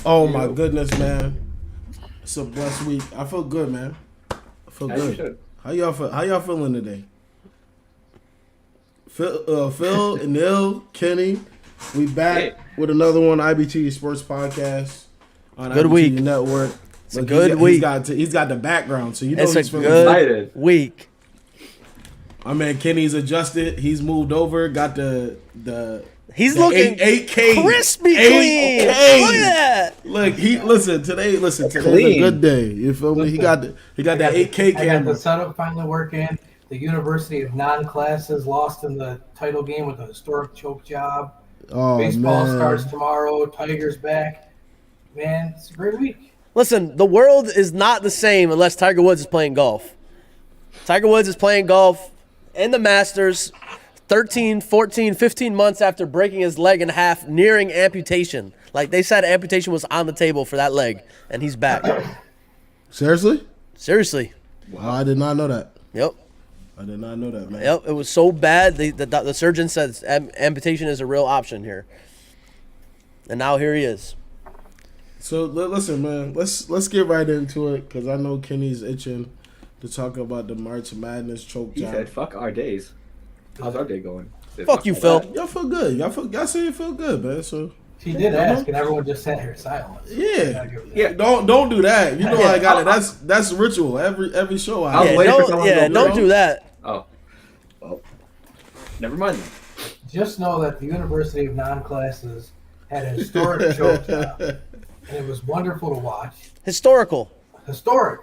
Oh my goodness, man! It's a blessed week. I feel good, man. I feel good. How y'all feel? How y'all feeling today? Phil, Anil, Kenny, we back with another one. IBTE Sports Podcast on good IBTE week. Network. It's a good week. He's got the background, so you know it's he's a feeling good excited. Week. My man Kenny's adjusted. He's moved over. Got the He's the looking 8K crispy clean. Look at that. Look, today's a good day. You feel me? He got that 8K camera. I got the setup finally working. The University of Non-Classes lost in the title game with a historic choke job. Oh, Baseball man. starts tomorrow. Tigers back. Man, it's a great week. Listen, the world is not the same unless Tiger Woods is playing golf. Tiger Woods is playing golf in the Masters 13, 14, 15 months after breaking his leg in half, nearing amputation. Like they said, amputation was on the table for that leg, and he's back. Seriously? Seriously. Wow, I did not know that. Yep. I did not know that, man. Yep, it was so bad. The surgeon said amputation is a real option here. And now here he is. So listen, man. Let's get right into it because I know Kenny's itching to talk about the March Madness choke job. He said, "Fuck our days." How's our day going? Said, Fuck you, Phil. Y'all feel good. Y'all say you feel good, man. So She did ask, and everyone just sat here silent. yeah. Don't do that. You know I got it. That's ritual. Every show I was waiting for someone to go, don't do that. Oh, well, never mind then. Just know that the University of Non-Classes had a historic choke job, and it was wonderful to watch. Historical. Historic.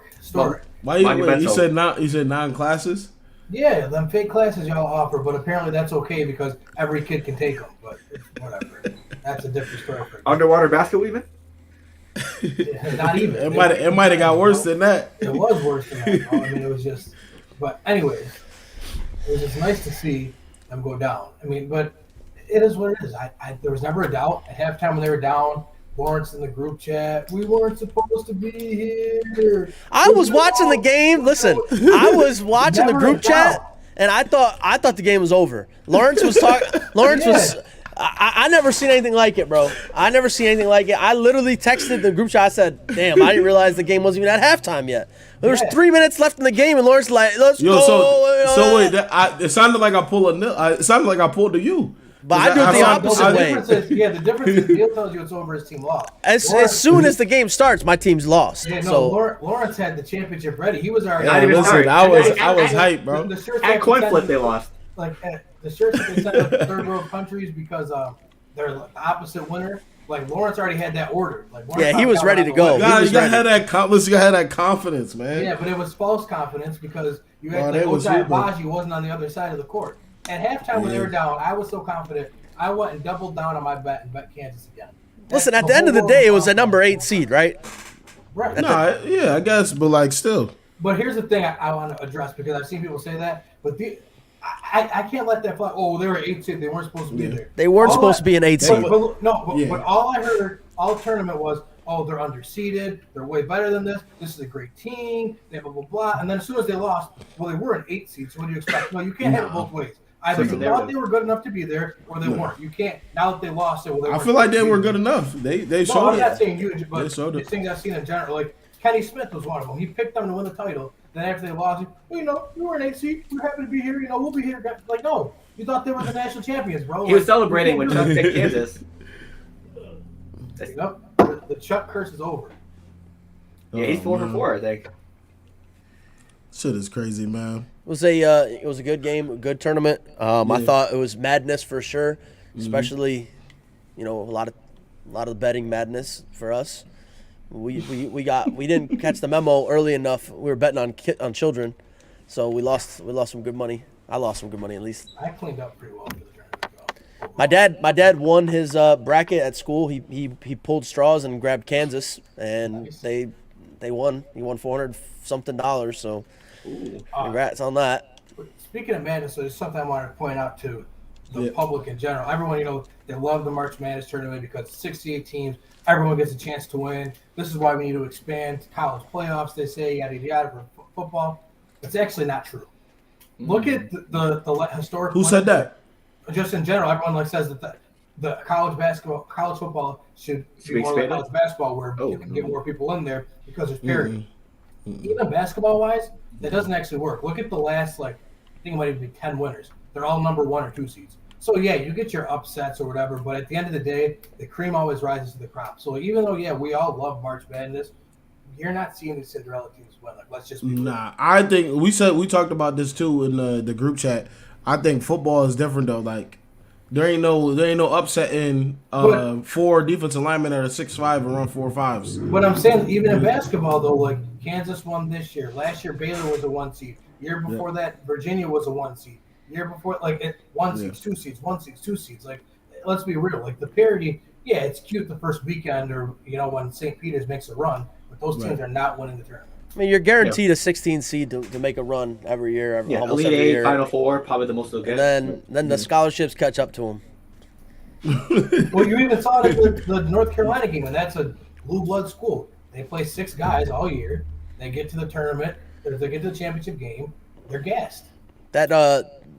Why you said non-classes? Yeah, them fake classes y'all offer, but apparently that's okay because every kid can take them. But it's whatever. That's a different story. Underwater basketball even? Not even. It might have got worse than that. It was worse than that. I mean, it was just. But anyways, it was just nice to see them go down. I mean, but it is what it is. There was never a doubt at halftime when they were down. Lawrence in the group chat, we weren't supposed to be here. I was watching the game. Listen, I was watching the group chat, and I thought the game was over. Lawrence was talking. Lawrence was. I never seen anything like it, bro. I never seen anything like it. I literally texted the group chat. I said, "Damn, I didn't realize the game wasn't even at halftime yet." There was 3 minutes left in the game, and Lawrence like, "Let's go." So wait, it sounded like I pulled it sounded like I pulled to you. But I do it the opposite way. The difference is Neil tells you it's over, his team lost. As soon as the game starts, my team's lost. Yeah, no, so Lawrence had the championship ready. He was already. Yeah, listen, I was hyped, bro. At coin flip, they lost. Like the shirts that they sent out to third world countries because they're the opposite winner. Like Lawrence already had that ordered. Like he was ready to go. You gotta have that confidence, man. Yeah, but it was false confidence because you had Ochai Agbaji wasn't on the other side of the court. At halftime when they were down, I was so confident. I went and doubled down on my bet and bet Kansas again. Listen, at the end of the day, it was a number 8 seed, right? Right. Yeah, I guess, but like still. But here's the thing I want to address because I've seen people say that, but I can't let that fly. Oh, they were 8 seed. They weren't supposed to be there. They weren't supposed to be an 8 seed. But all I heard all tournament was, oh, they're underseeded. They're way better than this. This is a great team. They blah, blah, blah. And then as soon as they lost, well, they were an 8 seed. So what do you expect? No, you can't have it both ways. Either you thought they were good enough to be there, or they weren't. You can't. Now that they lost, I feel like they were good enough. They showed it. I'm not saying you, but the things I've seen in general, like Kenny Smith was one of them. He picked them to win the title. Then after they lost, you were an 8 seed. We're happy to be here. We'll be here. Like, no, you thought they were the national champions, bro. He was celebrating when Chuck picked Kansas. Yep. The Chuck curse is over. Yeah, he's 4 for 4, I think. Shit is crazy, man. It was a good game, a good tournament. I thought it was madness for sure, especially, a lot of betting madness for us. We didn't catch the memo early enough. We were betting on children, so we lost some good money. I lost some good money at least. I cleaned up pretty well for the tournament. My dad won his bracket at school. He pulled straws and grabbed Kansas, and nice. they won. He won $400 something. So. Ooh. Congrats on that. Speaking of madness, there's something I wanted to point out to the public in general. Everyone, they love the March Madness tournament because it's 68 teams. Everyone gets a chance to win. This is why we need to expand college playoffs, they say, yada, yada, for football. It's actually not true. Look at the historic. Who said that? Just in general, everyone says that the college football should be more like expanded? college basketball, where Oh, you can get more people in there because there's Mm-hmm. parity. Even basketball-wise, that doesn't actually work. Look at the last, I think it might even be 10 winners. They're all number 1 or 2 seeds. So, yeah, you get your upsets or whatever, but at the end of the day, the cream always rises to the crop. So even though, yeah, we all love March Madness, you're not seeing these Cinderella teams win. Let's just be real. Nah, I think we talked about this too in the group chat. I think football is different though. There ain't no upset in 4 defensive linemen that are 6'5" and run 4.5s. But I'm saying, even in basketball, though, Kansas won this year. Last year, Baylor was a 1 seed. Year before that, Virginia was a 1 seed. Year before, 1 seeds, 2 seeds, 1 seeds, 2 seeds. Let's be real. The parity, yeah, it's cute the first weekend or, when St. Peter's makes a run, but those teams are not winning the tournament. I mean, you're guaranteed a 16 seed to make a run every year, almost Elite every 8, year. Final 4, probably the most they'll get. And then the scholarships catch up to them. Well, you even saw it at the North Carolina game, and that's a blue blood school. They play 6 guys all year. They get to the tournament, or they get to the championship game, they're gassed. That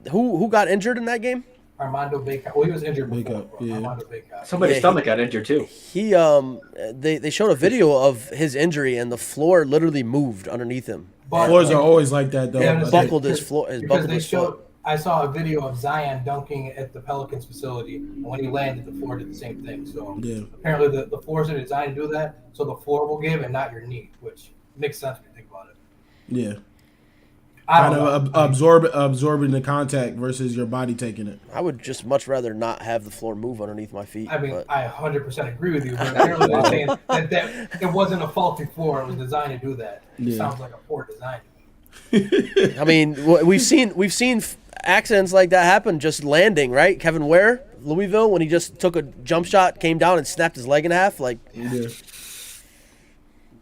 who got injured in that game? Armando Bacot. Well, he was injured before. Bacot, yeah. Armando Bacot. Somebody's Yeah, stomach got injured too. He they showed a video of his injury and the floor literally moved underneath him. But, Floors are always like that though. Yeah, I it's think. Buckled his floor. His because buckled they his showed. foot. I saw a video of Zion dunking at the Pelicans facility, and when he landed, the floor did the same thing. So Yeah. apparently, the floors are designed to do that, so the floor will give and not your knee, which makes sense when you think about it. Yeah. I Kind don't of know. absorbing the contact versus your body taking it. I would just much rather not have the floor move underneath my feet. I mean, but I 100% agree with you, but apparently they're saying that it wasn't a faulty floor; it was designed to do that. It Yeah. sounds like a poor design. I mean, we've seen accidents like that happen just landing, right? Kevin Ware, Louisville, when he just took a jump shot, came down and snapped his leg in half. Yeah.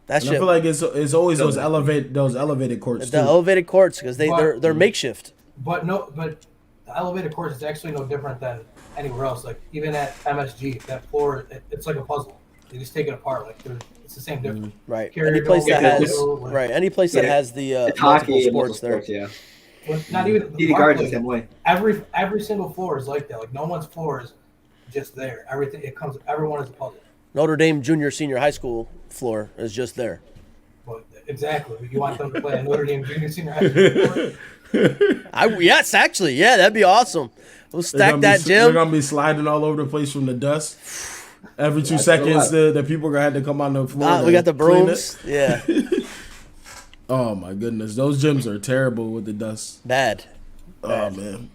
That And I shit. feel like it's always those elevated courts The too. elevated courts because they're makeshift. But the elevated course is actually no different than anywhere else. Even at MSG, that floor, it's like a puzzle. They just take it apart. It's the same difference. Right. Carry Any it place over, that get has it over, any place that has the It's multiple hockey, sports there. yeah. Well, not even TD Garden's the same way. every single floor is like that. No one's floor is just there. Everyone is a puzzle. Notre Dame junior, senior high school floor is just there. But exactly, you want them to play a Notre Dame junior senior high school floor? Yes, actually, yeah, that'd be awesome. We'll stack that They're gym. gonna be sliding all over the place from the dust. Every 2 That's seconds, a lot. the people are gonna have to come on the floor. We got the to clean brooms. it. Yeah, Oh my goodness, those gyms are terrible with the dust. bad. Oh man.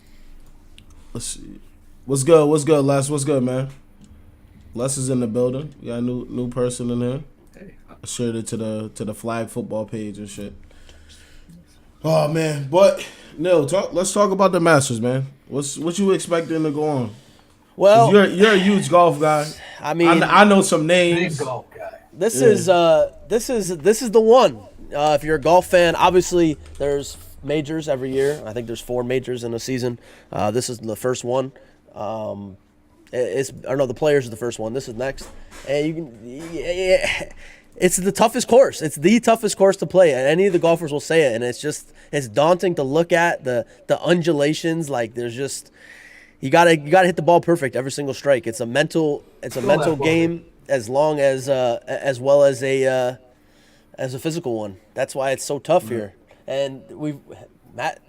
Let's see. What's good? What's good, Les? What's good, man? Les is in the building. We got a new person in here. Hey, I shared it to the flag football page and shit. Oh man, but no, let's talk about the Masters, man. What you expecting to go on? 'Cause Well, you're a huge golf guy. I mean, I know some Big names. golf guy. this is the one. If you're a golf fan, obviously there's majors every year. I think there's 4 majors in a season. This is the first one. The Players is the first one. This is next, and you can. It's the toughest course. It's the toughest course to play, and any of the golfers will say it. And it's daunting to look at the undulations. There's just you gotta hit the ball perfect every single strike. It's a mental game as long as well as a physical one. That's why it's so tough here. And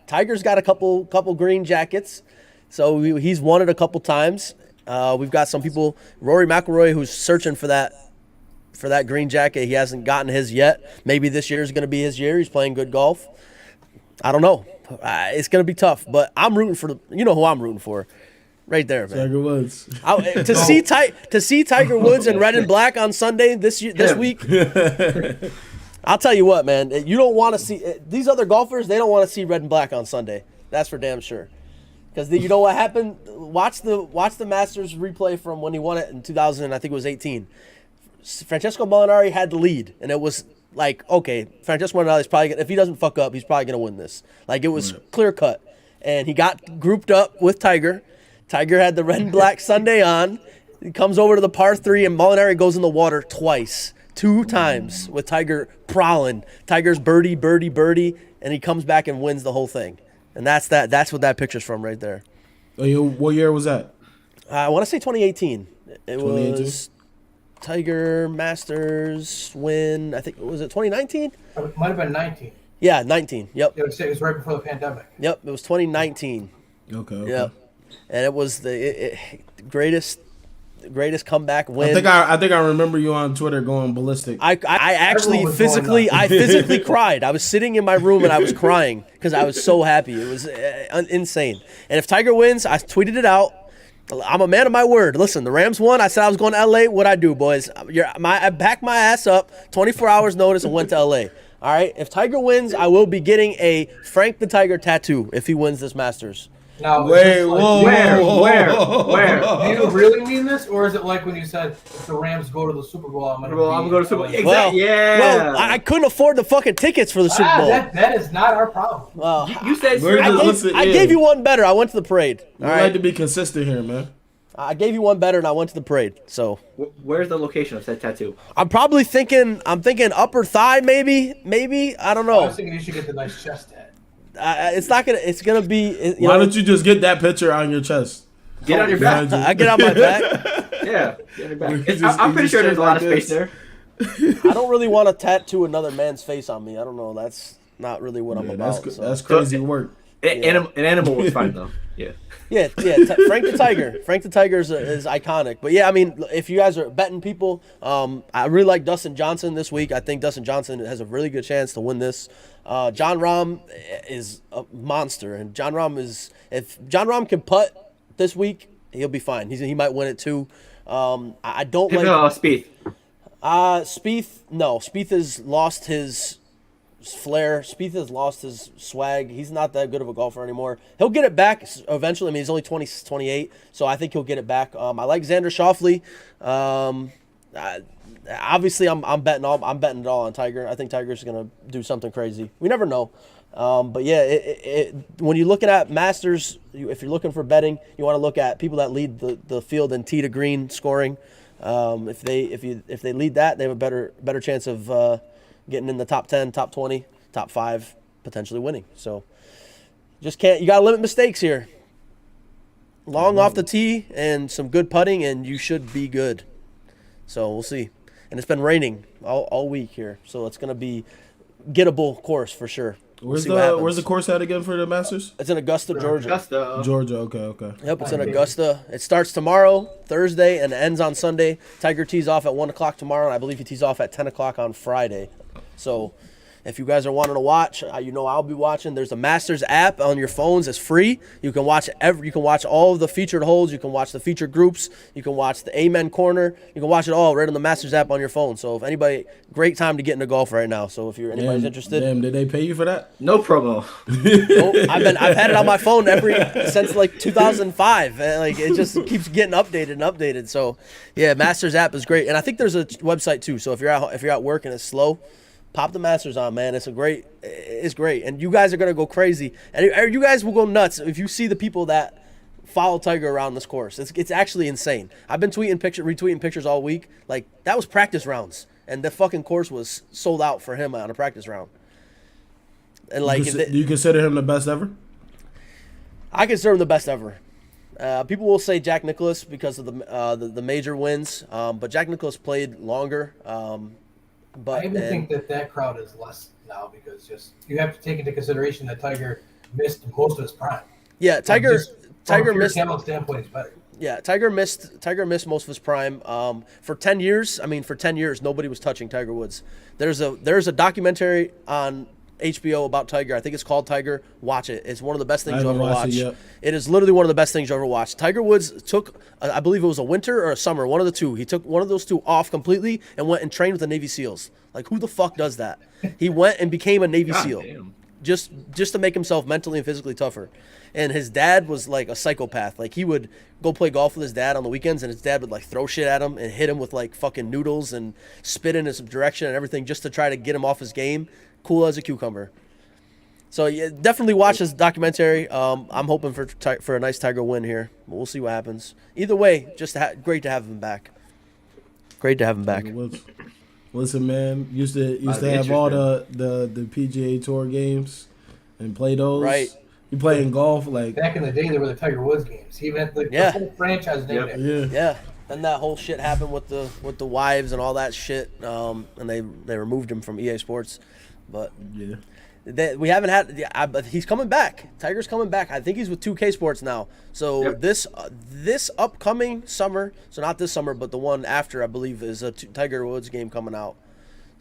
Tiger's got a couple green jackets, so he's won it a couple times. We've got some people, Rory McIlroy, who's searching for that green jacket. He hasn't gotten his yet. Maybe this year is going to be his year. He's playing good golf. I don't know. It's going to be tough, but I'm rooting for who I'm rooting for, right there, man. Tiger Woods. To see Tiger Woods in red and black on Sunday this week. I'll tell you what, man. You don't want to see these other golfers. They don't want to see red and black on Sunday. That's for damn sure. Because you know what happened? Watch the Masters replay from when he won it in 2000. I think it was 18. Francesco Molinari had the lead, and it was like, okay, Francesco Molinari's probably if he doesn't fuck up, he's probably gonna win this. It was clear cut, and he got grouped up with Tiger. Tiger had the red and black Sunday on. He comes over to the par 3, and Molinari goes in the water twice. 2 times with Tiger prowling. Tiger's birdie, and he comes back and wins the whole thing. And that's what that picture's from right there. What year was that? I want to say 2018. It 2018? was Tiger Masters win. I think was it 2019? It might have been 19. Yeah, 19. Yep. It was right before the pandemic. Yep. It was 2019. Okay. Yep. And it was the greatest comeback win. I think I remember you on Twitter going ballistic. I actually Everyone was physically going physically cried. I was sitting in my room and I was crying because I was so happy. It was insane. And if Tiger wins, I tweeted it out. I'm a man of my word. Listen, the Rams won. I said I was going to LA. What'd I do, boys? I backed my ass up, 24 hours notice, and went to LA. All right? If Tiger wins, I will be getting a Frank the Tiger tattoo if he wins this Masters. Now, Wait, whoa, Where? Where? Do you really mean this, or is it like when you said if the Rams go to the Super Bowl, I'm going to go to Super Bowl. Exactly. Well, Yeah. well, I couldn't afford the fucking tickets for the Super Bowl. That is not our problem. Well, You said Where I does- gave, listen, I yeah. gave you one better. I went to the parade. We All like right. to be consistent here, man. I gave you one better, and I went to the parade. So Where's the location of said tattoo? I'm probably thinking. I'm thinking upper thigh, maybe. I don't I know. was thinking you should get the nice chest tat. It's not gonna. It's gonna be. Why don't you just get that picture on your chest? Get on your back. Behind you? I get on my back. Yeah. Get on your back. You It's- just- I'm you pretty just sure there's sit a lot like of space this. there. I don't really want to tattoo another man's face on me. I don't know. That's not really what I'm Yeah, about. that's so. that's crazy work. An animal was fine though. Yeah. Yeah. Frank the Tiger. Frank the Tiger is iconic. But yeah, I mean, if you guys are betting people, I really like Dustin Johnson this week. I think Dustin Johnson has a really good chance to win this. John Rahm is a monster, and John Rahm if John Rahm can putt this week, he'll be fine. He might win it too. I don't like Spieth. Spieth. No, Spieth has lost his flair. Spieth has lost his swag. He's not that good of a golfer anymore. He'll get it back eventually. I mean, he's only 28, so I think he'll get it back. I like Xander Schauffele. Obviously, I'm betting it all on Tiger. I think Tiger's gonna do something crazy. We never know. But yeah, when you're looking at Masters, if you're looking for betting, you want to look at people that lead the field in tee to green scoring. If they lead that, they have a better chance of getting in the top 10, top 20, top 5, potentially winning. So you got to limit mistakes here. Long off the tee and some good putting, and you should be good. So we'll see. And it's been raining all week here, so it's going to be gettable course for sure. Where's the course at again for the Masters? It's in Augusta, Georgia. Georgia. Okay. Yep, it's in Augusta. It starts tomorrow, Thursday, and ends on Sunday. Tiger tees off at 1 o'clock tomorrow, and I believe he tees off at 10 o'clock on Friday. So if you guys are wanting to watch, I'll be watching. There's a Masters app on your phones. It's free. You can watch all of the featured holes. You can watch the featured groups. You can watch the Amen Corner. You can watch it all right on the Masters app on your phone. So if anybody, great time to get into golf right now. So if anybody's interested. Damn, did they pay you for that? No promo. I've had it on my phone since like 2005. Like it just keeps getting updated. So yeah, Masters app is great, and I think there's a website too. So if you're at work and it's slow, pop the Masters on, man. It's great, and you guys are gonna go crazy, and you guys will go nuts if you see the people that follow Tiger around this course. It's actually insane. I've been retweeting pictures all week. Like that was practice rounds, and the fucking course was sold out for him on a practice round. And like, do you consider him the best ever? I consider him the best ever. People will say Jack Nicklaus because of the major wins, but Jack Nicklaus played longer. But I even think that crowd is less now because you have to take into consideration that Tiger missed most of his prime. Yeah, Tiger missed. Talent standpoint is better. Yeah, Tiger missed most of his prime. For 10 years, nobody was touching Tiger Woods. There's a documentary on HBO about Tiger. I think it's called Tiger. Watch it. It's one of the best things you'll ever watch. It is literally one of the best things you'll ever watch. Tiger Woods took, I believe it was a winter or a summer, one of the two. He took one of those two off completely and went and trained with the Navy SEALs. Like, who the fuck does that? He went and became a Navy SEAL. Damn. Just to make himself mentally and physically tougher. And his dad was like a psychopath. Like, he would go play golf with his dad on the weekends, and his dad would like throw shit at him and hit him with like fucking noodles and spit in his direction and everything just to try to get him off his game. Cool as a cucumber. So yeah, definitely watch this documentary. I'm hoping for a nice Tiger win here. But we'll see what happens. Either way, just great to have him back. Great to have him back. Listen, man, used to have all the PGA Tour games and play those. Right. You playing golf like Back in the day, there were the Tiger Woods games. He even had the whole franchise named after him. yeah. Then that whole shit happened with the wives and all that shit, and they removed him from EA Sports, but Yeah. we haven't had. But he's coming back. Tiger's coming back. I think he's with 2K Sports now. So this upcoming summer, so not this summer, but the one after, I believe, is a Tiger Woods game coming out.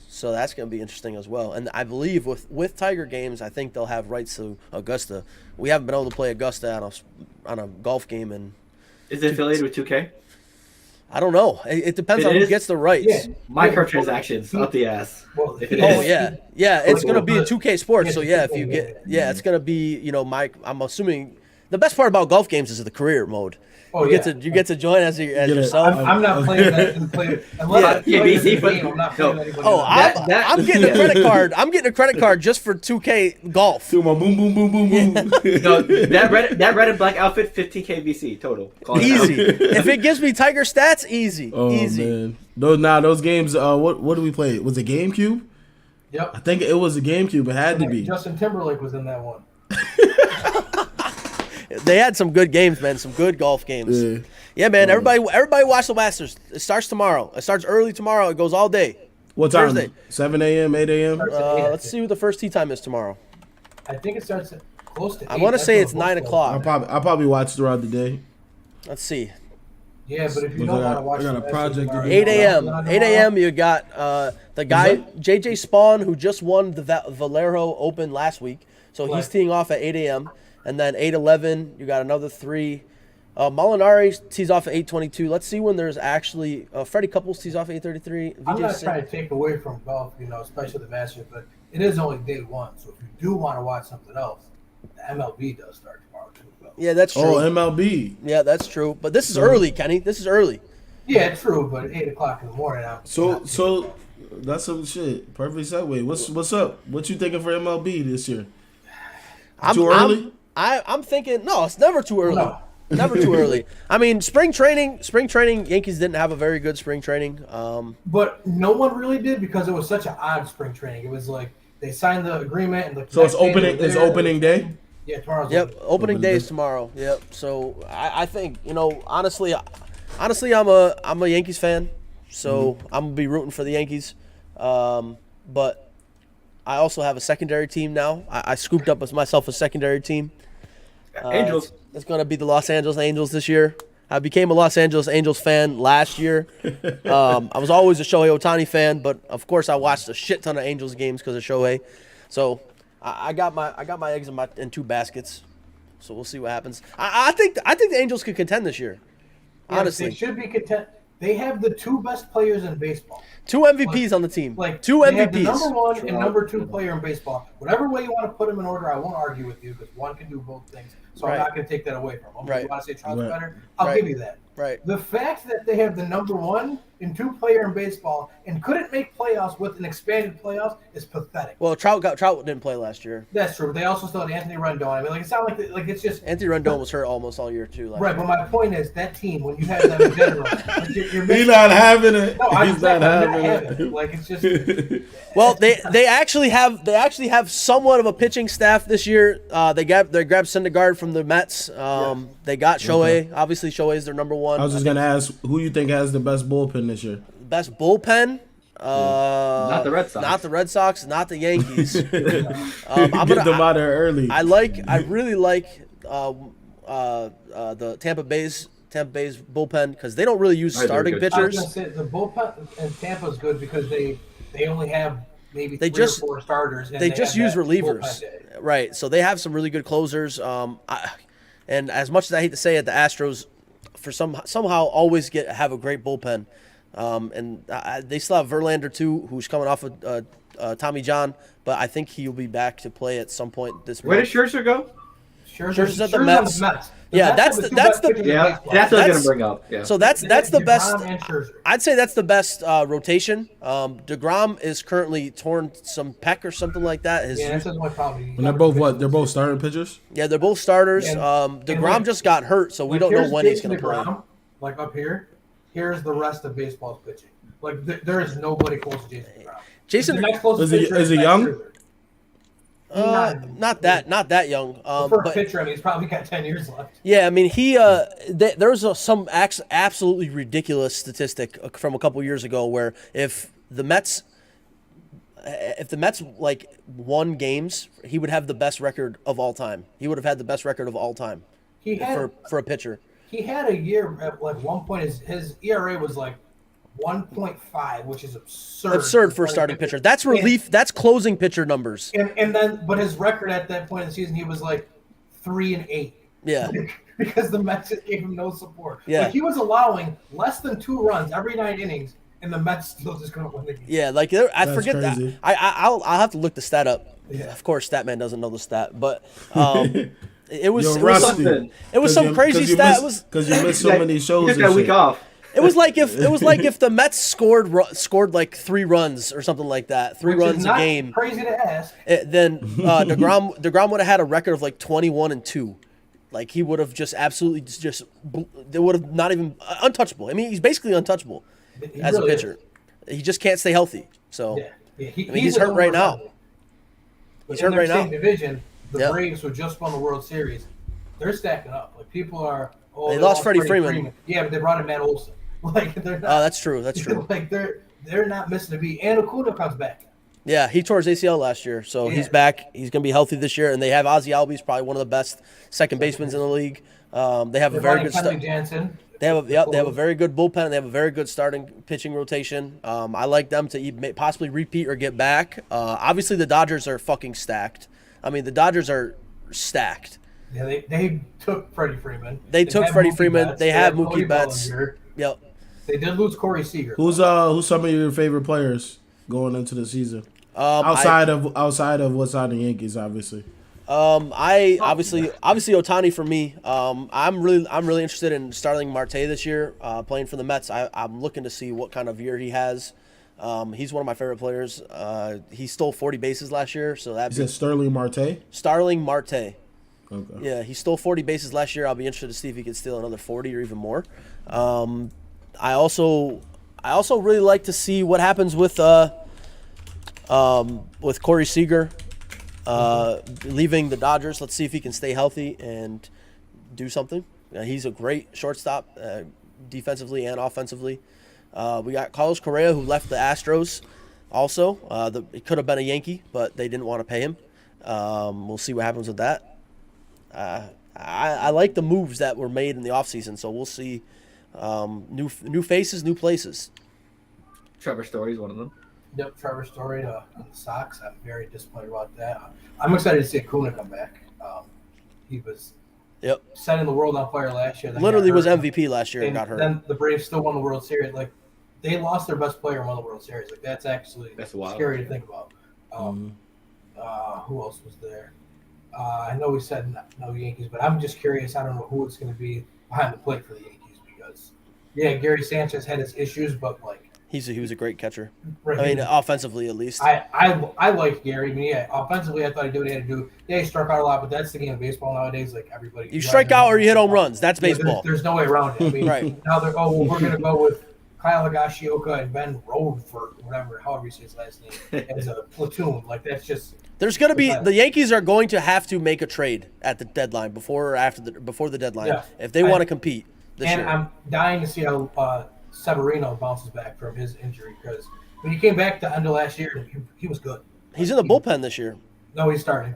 So that's going to be interesting as well. And I believe with Tiger games, I think they'll have rights to Augusta. We haven't been able to play Augusta on a golf game, and Is it affiliated with 2K? I don't know. It depends on who gets the rights. Yeah. Microtransactions up the ass. Well, If it Oh is. yeah. It's gonna be a 2K Sports. So Yeah, if you get it's gonna be I'm assuming the best part about golf games is the career mode. Oh, You get to join as yourself. I'm not playing that to play unless I play BC, the game. I'm not playing anybody Oh, else. I'm getting a credit card. I'm getting a credit card just for 2K golf. Do my boom boom boom boom boom. No, that red and black outfit, 15K VC total. Call it out. Easy. If it gives me Tiger stats, easy. Oh Easy. man. Those games. What do we play? Was it GameCube? I Yep. think it was a GameCube. It had to be. Justin Timberlake was in that one. They had some good games, man. Some good golf games. Yeah. Yeah, man. Everybody watch the Masters. It starts tomorrow. It starts early tomorrow. It goes all day. What time? Thursday. 7 a.m., 8 a.m. Let's see what the first tee time is tomorrow. I think it starts at close to. I 8. want to That's say when it's the 9 books o'clock. I'll probably watch throughout the day. Let's see. Yeah, but if you Because don't I want to watch, got a the Masters project to tomorrow, do. 8 a.m. tomorrow, 8 a.m. You got the guy JJ Spawn, who just won the Valero Open last week. So he's Right. teeing off at 8 a.m. And then 8:11, you got another 3. Molinari tees off at 8:22. Let's see when there's actually Freddie Couples tees off at 8:33. I'm not trying to take away from golf, especially the Masters, but it is only day one. So if you do want to watch something else, the MLB does start tomorrow too. Though. Yeah, that's true. Oh, MLB. Yeah, that's true. But this is early, Kenny. This is early. Yeah, true, but 8 o'clock in the morning. So that's some shit. Perfect segue. What's up? What you thinking for MLB this year? Too early? I'm thinking no. It's never too early. No. Never too early. I mean, spring training. Yankees didn't have a very good spring training. But no one really did because it was such an odd spring training. It was like they signed the agreement and the So it's next day they opening. were It's there. opening day. Yeah, tomorrow's Yep, opening day is tomorrow. Yep. So I think honestly, I'm a Yankees fan, so I'm gonna be rooting for the Yankees. But I also have a secondary team now. I scooped up myself a secondary team. Angels. It's going to be the Los Angeles Angels this year. I became a Los Angeles Angels fan last year. I was always a Shohei Ohtani fan, but of course I watched a shit ton of Angels games because of Shohei. So I got my eggs in 2 baskets. So we'll see what happens. I think the Angels could contend this year. Yeah, Honestly, they should be content. They have the 2 best players in baseball. 2 MVPs on the team. Like 2 they have the MVPs. number 1 and number 2 player in baseball. Whatever way you want to put them in order, I won't argue with you because one can do both things. So Right. I'm not going to take that away from them. Right. If you want to say Trout's Right. better, I'll Right. give you that. Right. The fact that they have the number 1 and 2 player in baseball and couldn't make playoffs with an expanded playoffs is pathetic. Well, Trout didn't play last year. That's true. But they also still had Anthony Rendon. I mean, it's not like it's just Anthony Rendon was hurt almost all year too. right. But my point is that team when you have them in general, like, you're He's missing. not having it. No, I'm He's not having it. it. Like it's just. Well, they actually have somewhat of a pitching staff this year. They grabbed Syndergaard from the Mets. They got Shohei. Obviously, Shohei is their number 1. I was just gonna ask, who you think has the best bullpen this year? Best bullpen. Not the Red Sox. Not the Red Sox. Not the Yankees. Get them out there early. I really like the Tampa Bay's bullpen because they don't really use Right, they're starting good. I was pitchers. gonna say the bullpen in Tampa is good because they only have maybe They 3 just- or 4 starters. And They just have use that relievers, bullpen day. right? So they have some really good closers. And as much as I hate to say it, the Astros somehow always have a great bullpen. They still have Verlander too, who's coming off of Tommy John, but I think he'll be back to play at some point this Where did month. Scherzer go? Scherzer's at the Scherzer's on Mets. Yeah, Mets that's have the- two that's best the- pitchers in Yeah, baseball. that's what I was That's- gonna bring up. Yeah. So that's the DeGrom best. and Scherzer. I'd say that's the best rotation. DeGrom is currently torn some pec or something like that. Yeah, that's his only problem. And they're both what? They're both starting pitchers. Yeah, they're both starters. And- DeGrom and just got hurt, so we don't know here's when he's Jason going to play. DeGrom, like up here, here's the rest of baseball's pitching. Like there is nobody close to Jason DeGrom. Jason, The next closest Is he pitcher young? Max Scherzer. Not that young. For a But pitcher, I mean, he's probably got 10 years left. yeah, I mean, there's some absolutely ridiculous statistic from a couple years ago where if the Mets like won games, he would have the best record of all time. He would have had the best record of all time for a pitcher. He had a year at like one point. His ERA was like 1.5, which is absurd. Absurd for a starting pitcher. That's relief. That's closing pitcher numbers. And then, but his record at that point in the season, he was like 3-8. Yeah. Because the Mets just gave him no support. Yeah. Like he was allowing less than 2 runs every 9 innings, and the Mets still just couldn't win the game. Yeah, like I forget crazy. that. I'll have to look the stat up. Yeah. Of course, Statman doesn't know the stat, but it was You're rusty. rusty. It was some crazy stat. Because you missed so many shows. Took and that week shit. off. It was like if the Mets scored like 3 runs or something like that, 3 Which is runs a not game. Crazy to ask. Then DeGrom would have had a record of like 21-2. Like he would have just absolutely they would have not even untouchable. I mean, he's basically untouchable as really a pitcher. He just can't stay healthy. So Yeah. he's hurt right now. He's hurt right now. In their same division, the Yep. Braves, who just won the World Series, they're stacking up. Like people are. Oh, They lost Freddie Freeman. Yeah, but they brought in Matt Olson. Like they're not. Oh, that's true. That's true. Like they're not missing a beat. And Acuna comes back. Yeah, he tore his ACL last year, so Yeah. he's back. He's going to be healthy this year, and they have Ozzie Albies, probably one of the best second basemen in the league. They have a very good Kenley Jansen. They have a very good bullpen. They have a very good starting pitching rotation. I like them to possibly repeat or get back. Obviously, the Dodgers are fucking stacked. I mean, the Dodgers are stacked. Yeah, they took Freddie Freeman. They took had Freddie Mookie Freeman. Betts. They have had Mookie Cody Betts. Bellinger. Yep. They did lose Corey Seager. Who's some of your favorite players going into the season? Outside of what's on the Yankees, obviously. I obviously Ohtani for me. I'm really interested in Starling Marte this year, playing for the Mets. I'm looking to see what kind of year he has. He's one of my favorite players. He stole 40 bases last year, so that. Is it Sterling Marte? Starling Marte. Okay. Yeah, he stole 40 bases last year. I'll be interested to see if he can steal another 40 or even more. I also really like to see what happens with Corey Seager leaving the Dodgers. Let's see if he can stay healthy and do something. He's a great shortstop, defensively and offensively. We got Carlos Correa, who left the Astros. Also, it could have been a Yankee, but they didn't want to pay him. We'll see what happens with that. I like the moves that were made in the offseason, so we'll see new faces, new places. Trevor Story's one of them. Yep, Trevor Story on the Sox. I'm very disappointed about that. I'm excited to see Acuna come back. He was setting the world on fire last year. Literally was MVP last year and got hurt. Then the Braves still won the World Series. Like they lost their best player and won the World Series. Like that's wild. Scary to think about. Who else was there? I know we said no Yankees, but I'm just curious. I don't know who it's going to be behind the plate for the Yankees because, Gary Sanchez had his issues, but like he was a great catcher. right, I mean, offensively at least. I like Gary. I mean, offensively, I thought he did what he had to do. Yeah, he struck out a lot, but that's the game of baseball nowadays. Like everybody, You strike out or you hit home runs. That's baseball. There's no way around it. I mean, Right. now they're we're going to go with Kyle Higashioka and Ben Rodeford, however you say his last name, as a platoon. Like that's just. There's going to be the Yankees are going to have to make a trade at the deadline before the deadline if they want to compete this year. And I'm dying to see how Severino bounces back from his injury because when he came back the end of last year, he was good. He's in the bullpen this year. No, he's starting.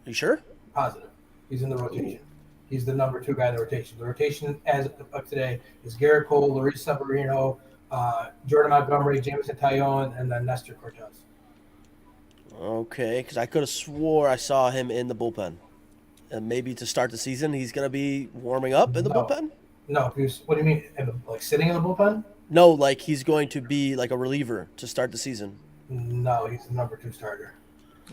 You sure? Positive. He's in the rotation. He's the number 2 guy in the rotation. The rotation as of today is Garrett Cole, Luis Severino, Jordan Montgomery, Jameson Taillon, and then Nestor Cortez. Okay, because I could have swore I saw him in the bullpen. And maybe to start the season, he's going to be warming up in the bullpen? No, what do you mean? Like sitting in the bullpen? No, like he's going to be like a reliever to start the season. No, he's the number 2 starter.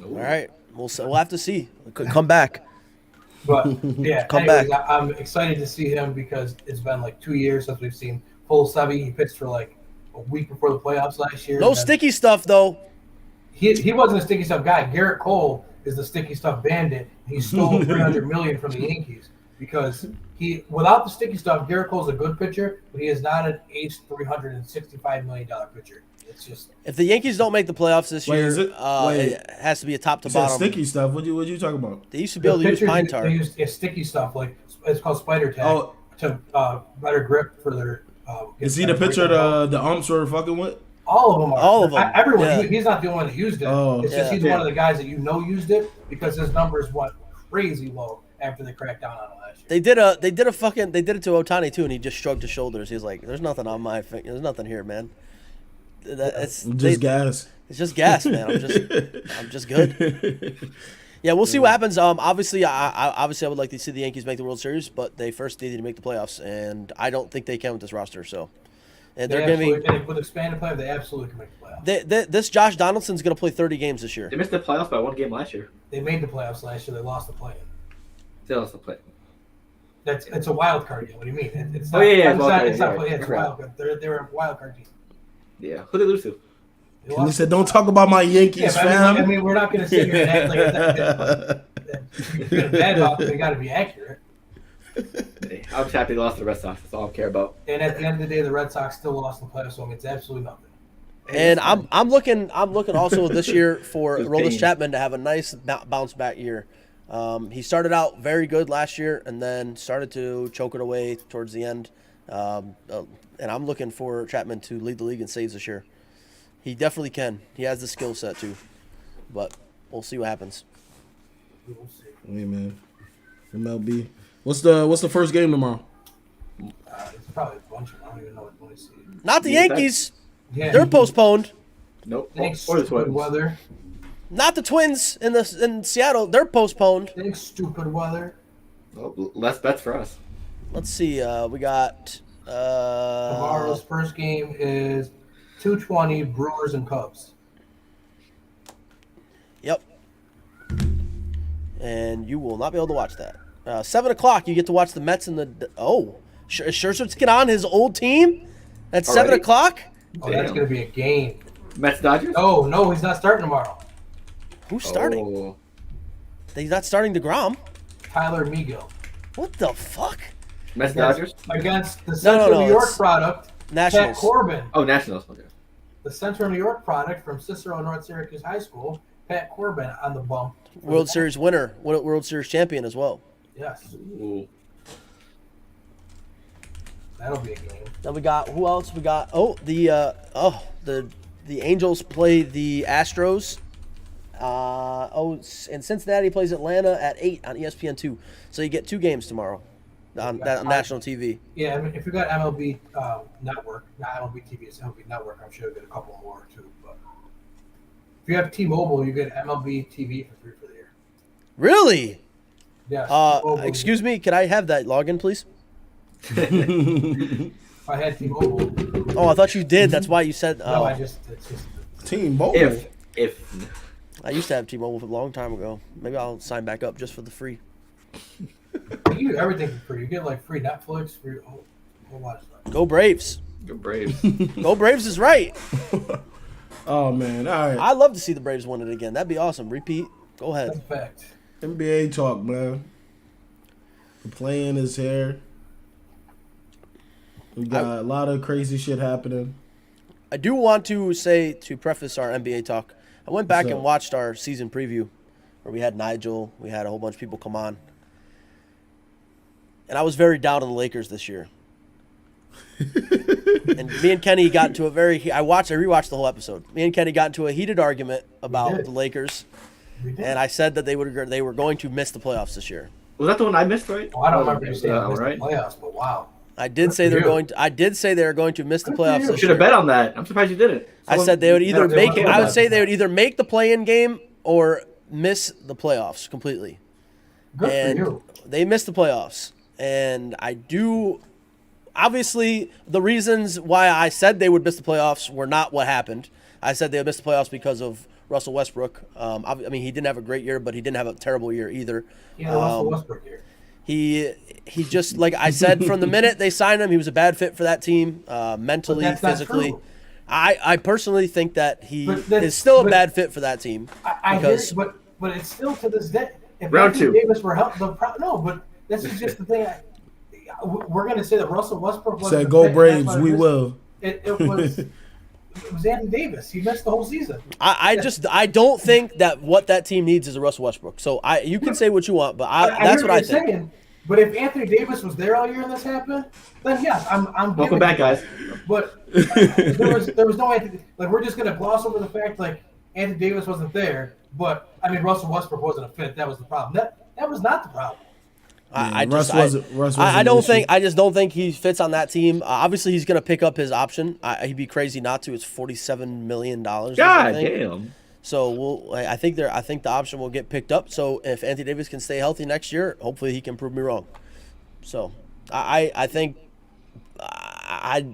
All right, we'll have to see. Could come back. But yeah, Come anyways, back. I'm excited to see him because it's been like 2 years since we've seen full Sevy. He pitched for like a week before the playoffs last year. No sticky stuff though. He wasn't a sticky stuff guy. Garrett Cole is the sticky stuff bandit. He stole $300 million from the Yankees because without the sticky stuff, Garrett Cole's a good pitcher, but he is not an ace $365 million pitcher. It's just If the Yankees don't make the playoffs this Wait, year, is it- wait. it has to be a top to You said bottom. sticky stuff. What you talking about? They used to be able to use pitchers, pine tar. They use sticky stuff like it's called spider tack Oh. to better grip for their. Is he the pitcher the umps were fucking with? All of them are. All of them. Everyone. Yeah. He's not the only one that used it. Oh. It's just Yeah. he's one of the guys that used it because his numbers went crazy low after they cracked down on it last year. They did it to Ohtani too, and he just shrugged his shoulders. He's like, "There's nothing on my finger. There's nothing here, man. It's Gas. It's just gas, man. I'm just good." Yeah, we'll see what happens. Obviously, I would like to see the Yankees make the World Series, but they first need to make the playoffs, and I don't think they can with this roster. So, and they're going to be with expanded playoffs. They absolutely can make the playoffs. This Josh Donaldson's going to play 30 games this year. They missed the playoffs by 1 game last year. They made the playoffs last year. They lost the play-in. They lost the play. It's a wild card game. What do you mean? It's Oh, not, yeah, it's wild not, card, it's not, yeah, it's a wild card. They're a wild card team. Yeah. Who they lose to? They And he lost. said, "Don't talk about my Yeah, Yankees, but fam." I mean, we're not going to sit here and act like it's not bad about it. They got to be accurate. Hey, I'm just happy they lost to the Red Sox. That's all I care about. And at the end of the day, the Red Sox still lost the playoffs, so I mean, it's absolutely nothing. And I'm looking also this year for Just Aroldis pain. Chapman to have a nice bounce back year. He started out very good last year and then started to choke it away towards the end. And I'm looking for Chapman to lead the league in saves this year. He definitely can. He has the skill set too, but we'll see what happens. We'll see. Hey man, MLB. What's the first game tomorrow? It's probably a bunch of them. I don't even know what to see. Not the Yeah, Yankees. Yeah, They're postponed. Nope. Thanks, Or the stupid Twins. weather. Not the Twins in Seattle. They're postponed. Thanks, stupid weather. Well, less bets for us. Let's see. We got Tomorrow's first game is 2:20 Brewers and Cubs. Yep. And you will not be able to watch that. 7 o'clock, you get to watch the Mets and the... Oh, Scherzer's get on his old team at 7 Already? o'clock? Oh, that's Damn. going to be a game. Mets Dodgers? No, he's not starting tomorrow. Who's starting? Oh. He's not starting DeGrom. Tyler Megill. What the fuck? Mets Dodgers? Against the Central no, New York it's product, Nationals. Pat Corbin. Oh, Nationals. Okay. The Central New York product from Cicero North Syracuse High School, Pat Corbin on the bump. World Series winner. World Series champion as well. Yes, Ooh. that'll be a game. Then we got... Who else we got? Oh, the Angels play the Astros. And Cincinnati plays Atlanta at 8 on ESPN2. So you get 2 games tomorrow on national TV. Yeah, I mean, if you got MLB Network, not MLB TV, it's MLB Network, I'm sure you get a couple more too. But if you have T-Mobile, you get MLB TV for free for the year. Really? Yes. T-Mobile. Excuse me, could I have that login, please? If I had T-Mobile, Oh, I thought you did. That's why you said. no, Oh, it's just Team Bowl. If I used to have T-Mobile a long time ago. Maybe I'll sign back up just for the free. you get everything for free. You get like free Netflix, free a whole lot of stuff. Go Braves. Go Braves. Go Braves is right. Oh man, all right. I'd love to see the Braves win it again. That'd be awesome. Repeat. Go That's a ahead. fact. NBA talk, man. The playing is here. We got a lot of crazy shit happening. I do want to say, to preface our NBA talk, I went back What's and up? watched our season preview where we had Nigel. We had a whole bunch of people come on. And I was very down on the Lakers this year. And me and Kenny got into a I rewatched the whole episode. Me and Kenny got into a heated argument about did. the Lakers, We did. and I said that they were going to miss the playoffs this year. Was that the one I missed, right? Well, I don't remember you saying that they missed right? the playoffs, but wow. I did say for they're you. going to. I did say they were going to miss the Good for playoffs you. this Should year. have bet on that. I'm surprised you didn't. I said they would either they make. were I would bad. say they would either make the play-in game or miss the playoffs completely. Good And for you. they missed the playoffs, and I do. Obviously, the reasons why I said they would miss the playoffs were not what happened. I said they would miss the playoffs because of Russell Westbrook. I mean, he didn't have a great year, but he didn't have a terrible year either. Yeah, the Russell Westbrook here. He just, like I said, from the minute they signed him, he was a bad fit for that team, mentally, that's not physically. true. I personally think that he But that's- is still a but- bad fit for that team. I hear because it, but it's still to this day. If Round Anthony two. Davis were help, no, but this is just the thing. We're going to say that Russell Westbrook was Say go Braves, we will. It was It was Anthony Davis. He missed the whole season. I don't think that what that team needs is a Russell Westbrook. So you can say what you want, but that's what I think. Saying, but if Anthony Davis was there all year and this happened, then yes, I'm. Welcome back, guys. But there was no Anthony. Like we're just gonna gloss over the fact like Anthony Davis wasn't there, but I mean Russell Westbrook wasn't a fit. That was the problem. That was not the problem. I just don't think he fits on that team. Obviously, he's going to pick up his option. He'd be crazy not to. It's $47 million. God damn. So I think the option will get picked up. So if Anthony Davis can stay healthy next year, hopefully he can prove me wrong. So I think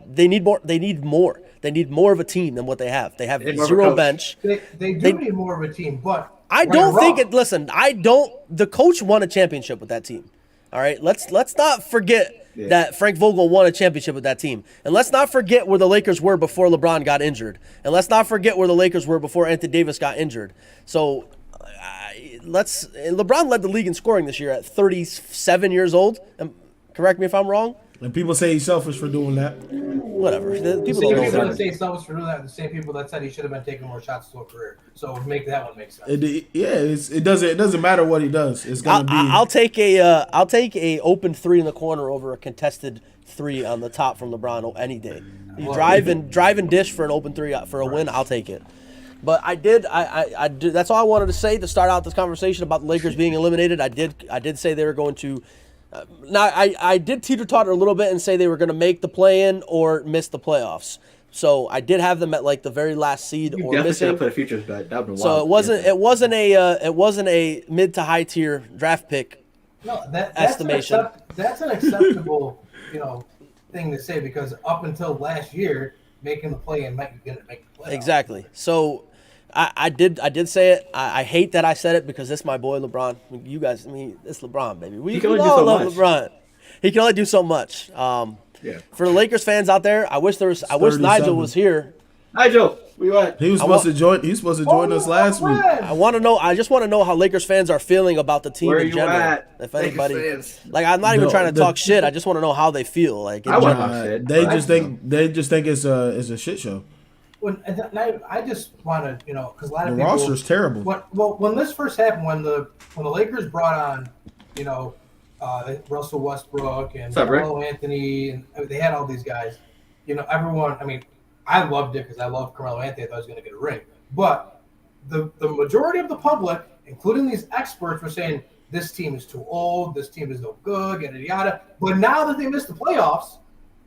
they need more. They need more. They need more of a team than what they have. They have zero bench. They do need more of a team, but I don't think it. Listen, I don't. The coach won a championship with that team. All right, let's not forget that Frank Vogel won a championship with that team, and let's not forget where the Lakers were before LeBron got injured, and let's not forget where the Lakers were before Anthony Davis got injured. So, LeBron led the league in scoring this year at 37 years old. Correct me if I'm wrong. And people say he's selfish for doing that. Whatever. People that say selfish for doing that are the same people that said he should have been taking more shots to a career. So make that one make sense. It doesn't matter what he does. It's gonna be. I'll take a open three in the corner over a contested three on the top from LeBron any day. You drive and dish for an open three for a win. I'll take it. But I did. That's all I wanted to say to start out this conversation about the Lakers being eliminated. I did say they were going to. Now, I did teeter-totter a little bit and say they were going to make the play-in or miss the playoffs. So I did have them at like the very last seed or missing. Put a futures bet. That would be wild. So it wasn't a mid to high tier draft pick. No, that's estimation. That's an acceptable thing to say because up until last year, making the play-in might be going to make the playoffs. Exactly. So. I did say it. I hate that I said it because it's my boy LeBron. You guys, it's LeBron, baby. We all love LeBron. He can only do so much. For the Lakers fans out there, I wish Nigel was here. Nigel, where you at? He was supposed to join. He's supposed to join us last week. I just want to know how Lakers fans are feeling about the team where in you general. At? If anybody, I'm not even trying to talk shit. I just want to know how they feel. Like I want to talk shit. They just think it's a shit show. I just want to, because a lot of the people. The roster's terrible. When this first happened, when the Lakers brought on, Russell Westbrook and Carmelo Anthony, and they had all these guys, everyone. I mean, I loved it because I loved Carmelo Anthony. I thought he was going to get a ring, but the majority of the public, including these experts, were saying this team is too old, this team is no good, yada yada. But now that they missed the playoffs,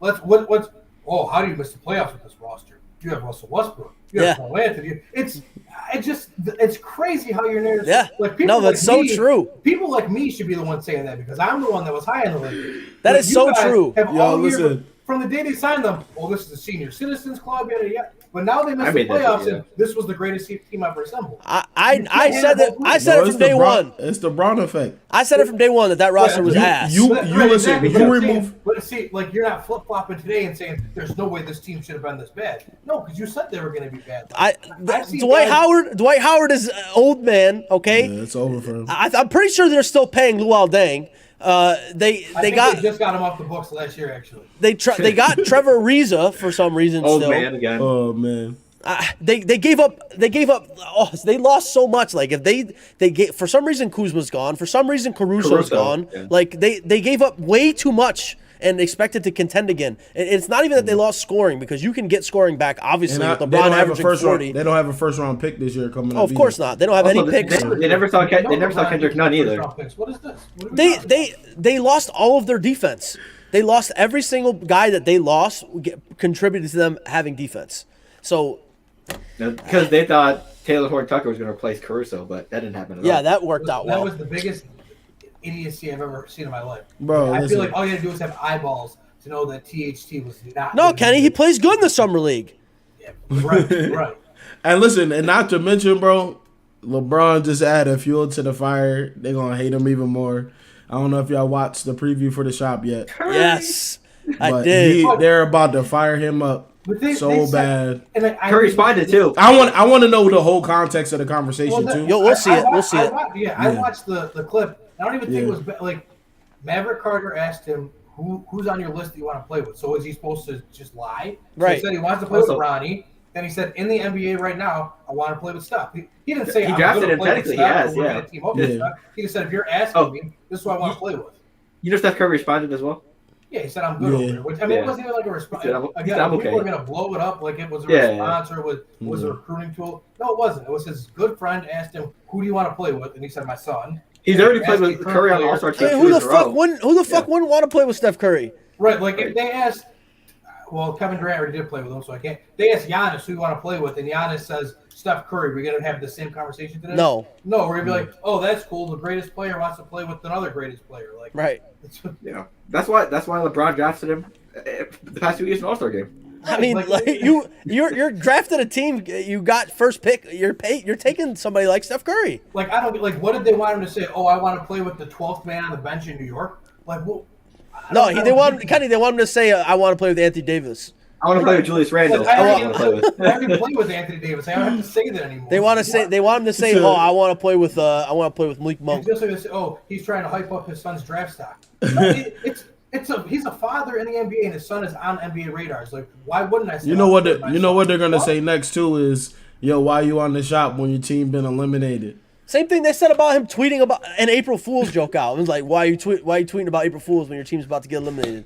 how do you miss the playoffs with this roster? You have Russell Westbrook. You have Carmelo Anthony. It's crazy how you're narrative. Yeah. That's so true. People like me should be the one saying that because I'm the one that was high in the Lakers. That is so true. Listen. From the day they signed them, this is the senior citizens club, yada yada. But now they missed the playoffs, and this was the greatest team ever assembled. I said it from day one. It's the Braun effect. I said it from day one that roster was ass. You remove. But see, you're not flip flopping today and saying there's no way this team should have been this bad. No, because you said they were going to be bad. Dwight Howard is an old man. Okay, it's over for him. I'm pretty sure they're still paying Luol Deng. They just got him off the books last year. Actually, they got Trevor Ariza for some reason. Old still. man again. Oh man. They gave up. They lost so much. Like if they get for some reason Kuzma's gone. For some reason Caruso's gone. Yeah. Like they gave up way too much and expected to contend again. It's not even that they lost scoring because you can get scoring back. Obviously, with LeBron averaging 40. They don't have a first round pick this year coming up. Oh, of course not. They don't have any picks. They never saw Kendrick Nunn either. What is this? They lost all of their defense. They lost every single guy that they lost contributed to them having defense. So. Because they thought Taylor Horton-Tucker was going to replace Caruso, but that didn't happen at all. Yeah, that worked out well. That was the biggest idiocy I've ever seen in my life. Bro, I feel like all you had to do was have eyeballs to know that THT was not. No, Kenny, he plays good in the summer league. Yeah, right. And listen, and not to mention, bro, LeBron just added fuel to the fire. They're going to hate him even more. I don't know if y'all watched the preview for the shop yet. Yes, I did. They're about to fire him up. So bad. Curry responded too. I want to know the whole context of the conversation too. We'll see it. I watched the clip. I don't even think it was like Maverick Carter asked him who's on your list that you want to play with. So is he supposed to just lie? Right. He said he wants to play with Ronnie. Then he said, in the NBA right now, I want to play with Steph. He didn't say He I'm drafted gonna him, play with technically, Steph, yes, or we're yeah. gonna team up with Yeah. Steph. He just said, if you're asking me, this is what I want to play with. You know Steph Curry responded as well? Yeah, he said I'm good over there. Which I mean, it wasn't even like a response. He said, "I'm Again, okay." people were gonna blow it up like it was a Yeah, response or was a recruiting tool. No, it wasn't. It was his good friend asked him, "Who do you want to play with?" And he said, "My son." He's already played with Curry on All-Star team. Hey, who the fuck wouldn't want to play with Steph Curry? Right, like if they asked, well, Kevin Durant already did play with him, so I can't. They asked Giannis who you want to play with, and Giannis says Steph Curry. We're gonna have the same conversation today. No, we're gonna be like, oh, that's cool. The greatest player wants to play with another greatest player. Like, right. Yeah, that's why LeBron drafted him the past 2 years in All-Star game. I mean, like you're drafted a team. You got first pick. You're taking somebody like Steph Curry. Like I don't like. What did they want him to say? Oh, I want to play with the 12th man on the bench in New York. Like, well, they want him to say, I want to play with Anthony Davis. I want to play with Julius Randle. Like, I want to play with. already play with Anthony Davis. I don't have to say that anymore. They want him to say, oh, I want to play with Malik Monk. Just like they say, oh, he's trying to hype up his son's draft stock. No, he's a father in the NBA, and his son is on NBA radars. Like, why wouldn't I say? You know what they're gonna say next too is, yo, why you on the shop when your team been eliminated? Same thing they said about him tweeting about an April Fool's joke out. It was like, why are you tweeting about April Fools when your team's about to get eliminated?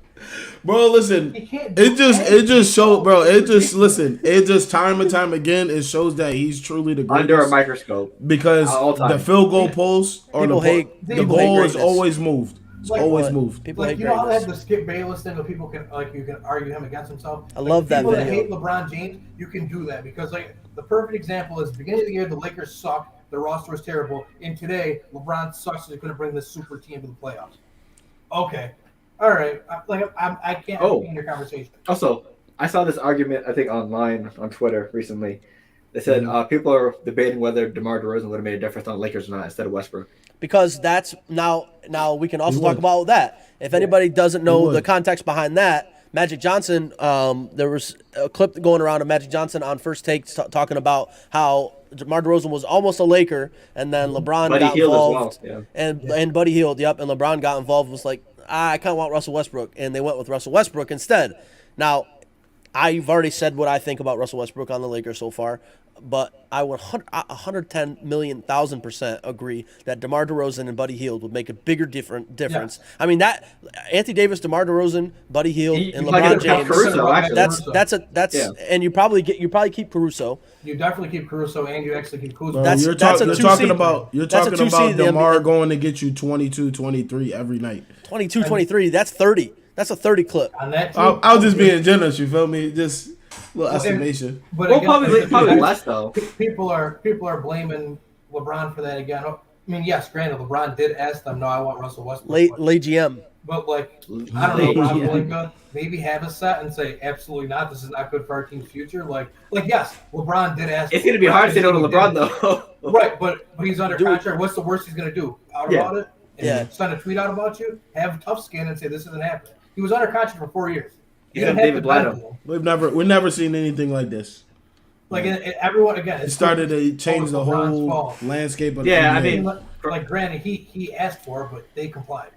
Bro, listen, it just showed, bro. It just time and time again, it shows that he's truly the greatest. Under a microscope. Because the field goal post or the goal is always moved. It's always moved. People like, hate you know how they greatness. had the Skip Bayless thing where people can you can argue him against himself. I love that people video. That hate LeBron James, you can do that because like the perfect example is beginning of the year the Lakers sucked, the roster was terrible, and today LeBron sucks and he's going to bring this super team to the playoffs. Okay, all right, I can't in your conversation. Also, I saw this argument I think online on Twitter recently. They said people are debating whether DeMar DeRozan would have made a difference on the Lakers or not instead of Westbrook. Because that's now we can also talk about that. If anybody doesn't know the context behind that, Magic Johnson, there was a clip going around of Magic Johnson on First Take talking about how DeMar DeRozan was almost a Laker, and then LeBron got involved, and Buddy Hield, and LeBron got involved. Was like, I kind of want Russell Westbrook, and they went with Russell Westbrook instead. Now, I've already said what I think about Russell Westbrook on the Lakers so far, but I would 110,000,000% agree that DeMar DeRozan and Buddy Hield would make a bigger difference. Yeah. I mean that Anthony Davis, DeMar DeRozan, Buddy Hield, and LeBron James. Caruso, that's and you probably keep Caruso. You definitely keep Caruso, and you actually keep Kuzma. You're talking about DeMar going to get you 22, 23 every night. 22, 23. That's 30. That's a 30 clip. I was just being generous. You feel me? Just a little estimation. But probably less though. People are blaming LeBron for that again. I mean, yes, granted, LeBron did ask them, "No, I want Russell Westbrook." Late GM. But like, I don't know, Rob Pelinka, maybe have a set and say, "Absolutely not. This is not good for our team's future." Like yes, LeBron did ask. It's gonna be hard to say no to LeBron though. Right, but he's under contract. What's the worst he's gonna do? Out about it? And send a tweet out about you? Have tough skin and say this isn't happening. He was under contract for 4 years. He's David Blatto. We've never seen anything like this. Like everyone again. It started to change the whole landscape of the NBA. I mean, like granted, he asked for it, but they complied.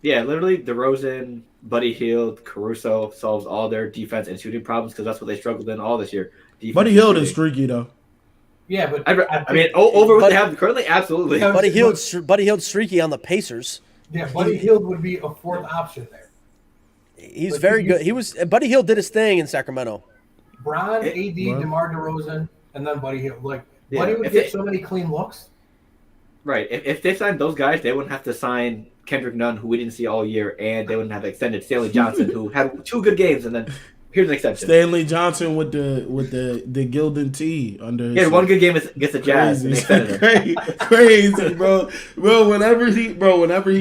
Yeah, literally, DeRozan, Buddy Hield, Caruso solves all their defense and shooting problems because that's what they struggled in all this year. Buddy Hield is streaky though. Yeah, but I mean, over what they have currently, absolutely. Buddy Hield's streaky on the Pacers. Yeah, Buddy Hield would be a fourth option there. He's very good. Buddy Hield did his thing in Sacramento. Bron, AD, DeMar DeRozan, and then Buddy Hield. Buddy would get so many clean looks. Right. If they signed those guys, they wouldn't have to sign Kendrick Nunn, who we didn't see all year, and they wouldn't have extended Stanley Johnson, who had 2 good games, and then here's an exception. Stanley Johnson with the Gildan T under his. He had 1 good game against the Jazz. And they extended him. Crazy, bro. Whenever he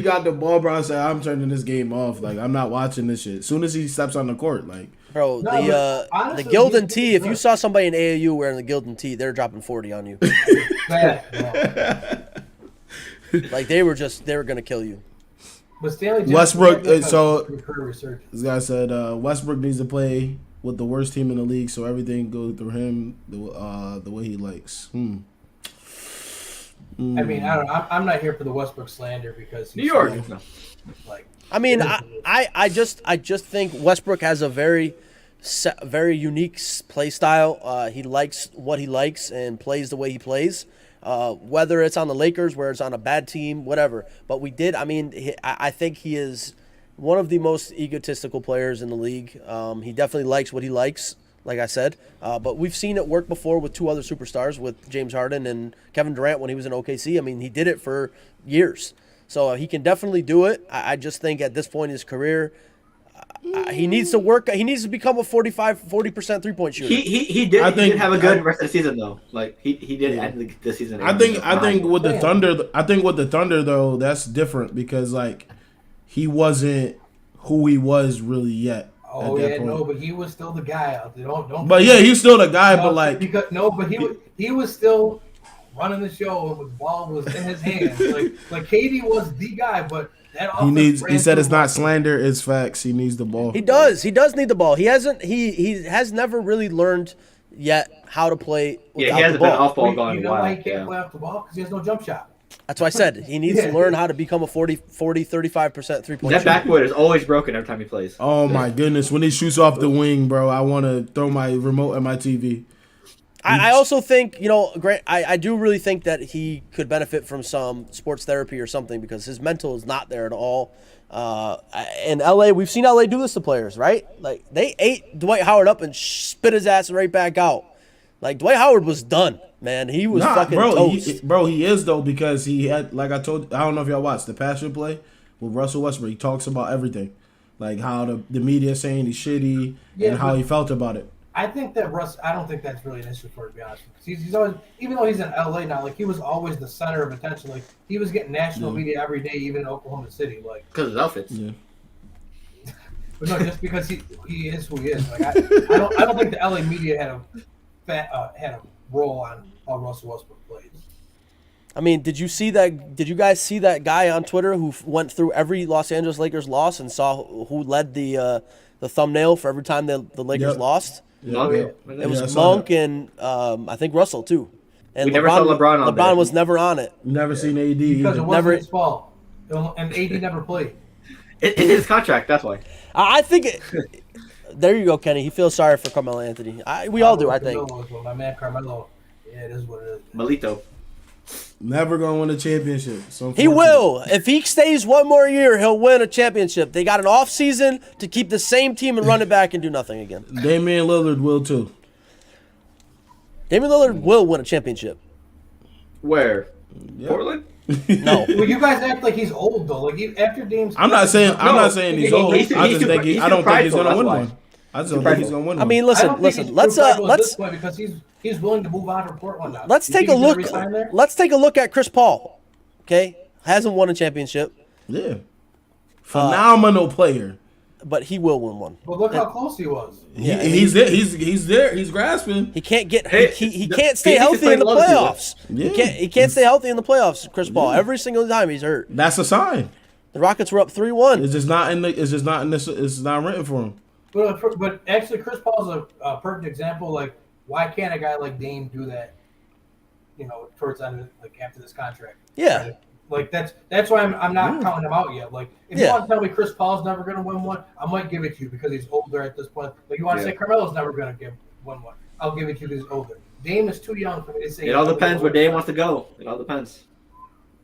got the ball, bro, I said, I'm turning this game off. Like, I'm not watching this shit. As soon as he steps on the court, like. Bro, the Gildan Tee, if you saw somebody in AAU wearing the Gildan Tee, they're dropping 40 on you. Like, they were going to kill you. But Stanley Westbrook, this guy said Westbrook needs to play with the worst team in the league, so everything goes through him the way he likes. I mean, I don't know. I'm not here for the Westbrook slander because New York. I mean, I just think Westbrook has a very very unique play style. He likes what he likes and plays the way he plays. Whether it's on the Lakers, where it's on a bad team, whatever. But I think he is one of the most egotistical players in the league. He definitely likes what he likes, like I said. But we've seen it work before with two other superstars, with James Harden and Kevin Durant when he was in OKC. I mean, he did it for years. So he can definitely do it. I just think at this point in his career, he needs to work. He needs to become a 40% 3-point shooter. He did have a good rest of the season though. Like he did end the season. I think with the Thunder though, that's different because like he wasn't who he was really yet. Oh yeah, no, but he was still the guy out there. Don't. But yeah, he's still the guy. But like he was still running the show and the ball was in his hands. like KD was the guy, but. He said it's not slander, it's facts. He needs the ball. He does need the ball. He has never really learned yet how to play without he hasn't the ball. been off ball going. You know why he can't play off the ball? Because he has no jump shot. That's why I said he needs to learn how to become a 35% 3-point shooter. That backboard is always broken every time he plays. Oh my goodness. When he shoots off the wing, bro, I want to throw my remote at my TV. I also think, Grant, I do really think that he could benefit from some sports therapy or something because his mental is not there at all. In LA, we've seen LA do this to players, right? Like they ate Dwight Howard up and spit his ass right back out. Like Dwight Howard was done, man. He was fucking toast. He is though because he had, like I told, I don't know if y'all watched the passion play with Russell Westbrook. He talks about everything, like how the media is saying he's shitty and how he felt about it. I think that I don't think that's really an issue for him, to be honest. Because he's always, even though he's in LA now, like he was always the center of attention. Like he was getting national media every day, even in Oklahoma City. Like because of his outfits. Yeah. But no, just because he is who he is. Like I don't think the LA media had a role on how Russell Westbrook plays. I mean, did you guys see that guy on Twitter who went through every Los Angeles Lakers loss and saw who led the thumbnail for every time the Lakers lost? Yeah. It was Monk and I think Russell too. And we never saw LeBron on there. LeBron was never on it. Never seen AD because either. it wasn't his fault, and AD never played. It's his contract. That's why. I think there you go, Kenny. He feels sorry for Carmelo Anthony. We all do, I think. My man Carmelo, it is what it is. Melito. Never gonna win a championship. So he will. If he stays one more year, he'll win a championship. They got an off season to keep the same team and run it back and do nothing again. Damian Lillard will too. Damian Lillard will win a championship. Where? Yep. Portland? No. Well, you guys act like he's old though. Like after Dame's. I'm not saying he's old. I don't think he's gonna win one. I just don't think he's gonna win one. I mean, listen. Let's because he's willing to move on from Portland now. Let's take a look. Let's take a look at Chris Paul. Okay, hasn't won a championship. Yeah, phenomenal player. But he will win one. But look how close he was. Yeah, he's there. He's there. He's grasping. He can't get. He can't stay healthy in the playoffs. Yeah. He can't stay healthy in the playoffs. Chris Paul every single time he's hurt. That's a sign. The Rockets were up 3-1. It's just not in the. It's just not in this. It's not written for him. But actually, Chris Paul's a perfect example. Like, why can't a guy like Dame do that? Towards the end of after this contract. Yeah. Right? Like that's why I'm not counting him out yet. Like if you want to tell me Chris Paul's never going to win one, I might give it to you because he's older at this point. Like you want to say Carmelo's never going to win one, I'll give it to you because he's older. Dame is too young for me to say. It all depends where Dame wants to go. It all depends.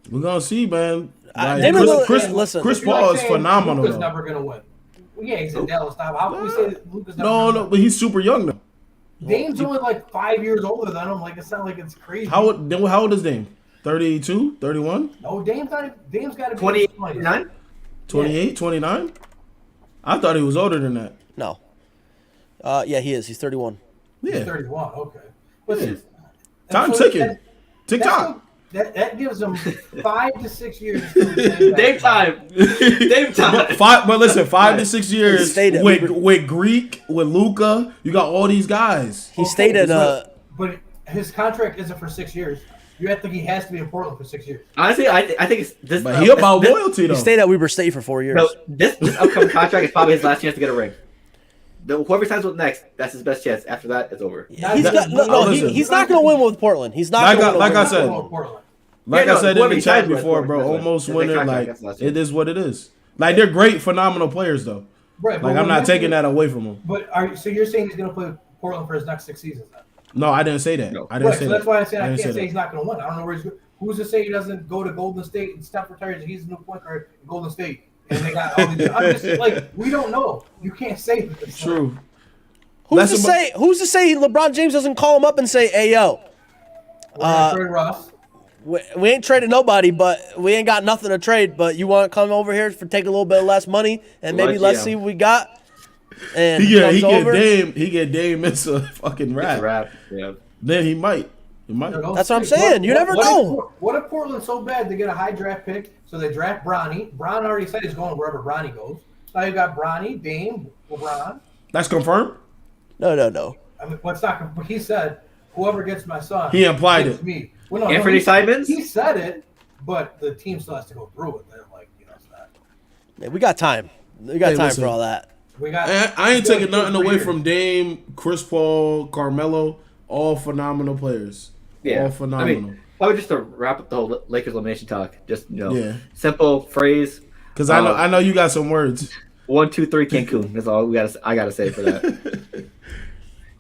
We're gonna see, man. Chris Paul is phenomenal. Luka's never going to win. Well, yeah, he's in Dallas. How can we say that Luka's never? No, but he's super young though. Dame's only like 5 years older than him. Like it's not like it's crazy. How old is Dame? 32, 31? No, Dame's got to be 29? 28, 29? I thought he was older than that. No. Yeah, he is. He's 31. Yeah. He's 31, okay. Listen, time ticking. Tick-tock. That gives him 5 to 6 years. Dame time. Dame time. But listen, 5 to 6 years with Greek, with Luka. You got all these guys. He stayed at... But his contract isn't for 6 years. You have to think he has to be in Portland for 6 years. Honestly, I think it's this. But he about loyalty though. He stayed at Weber State for 4 years. No, this upcoming contract is probably his last chance to get a ring. Whoever signs with next, that's his best chance. After that, it's over. He's not going to win with Portland. He's not going to win. Like I said in the chat before, bro. Almost winner. Like it is what it is. Like they're great, phenomenal players though. Right, Like I'm not taking that away from him. But so you're saying he's going to play with Portland for his next 6 seasons then? No, I didn't say that. No. I didn't Right, say so that. that's why I said I didn't can't say that. he's not going to win. I don't know where he's going. Who's to say he doesn't go to Golden State and Steph retires and he's the new point guard in Golden State and they got all these. I'm just like, we don't know. You can't say this. True. Who's to say LeBron James doesn't call him up and say, "Hey, yo, We're gonna trade Russ. we ain't traded nobody, but we ain't got nothing to trade. But you want to come over here for take a little bit less money and maybe let's see what we got." And he get Dame into a fucking rap. Rap. Yeah. Then he might. That's what I'm saying. You never know. What if Portland's so bad they get a high draft pick, so they draft Bronny? Bron already said he's going wherever Bronny goes. Now you got Bronny, Dame, LeBron. That's confirmed? No. I mean, what's not? He said, "Whoever gets my son." He implied it. Me. Well, Anthony Simons? He said it, but the team still has to go through it. They're like, it's not. Yeah, we got time. We got time for all that. We got. I ain't taking nothing away from Dame, Chris Paul, Carmelo. All phenomenal players. Yeah. All phenomenal. I mean, probably just to wrap up the whole Lakers elimination talk, just simple phrase. Because I know you got some words. 1, 2, 3 Cancun. That's all I gotta say for that.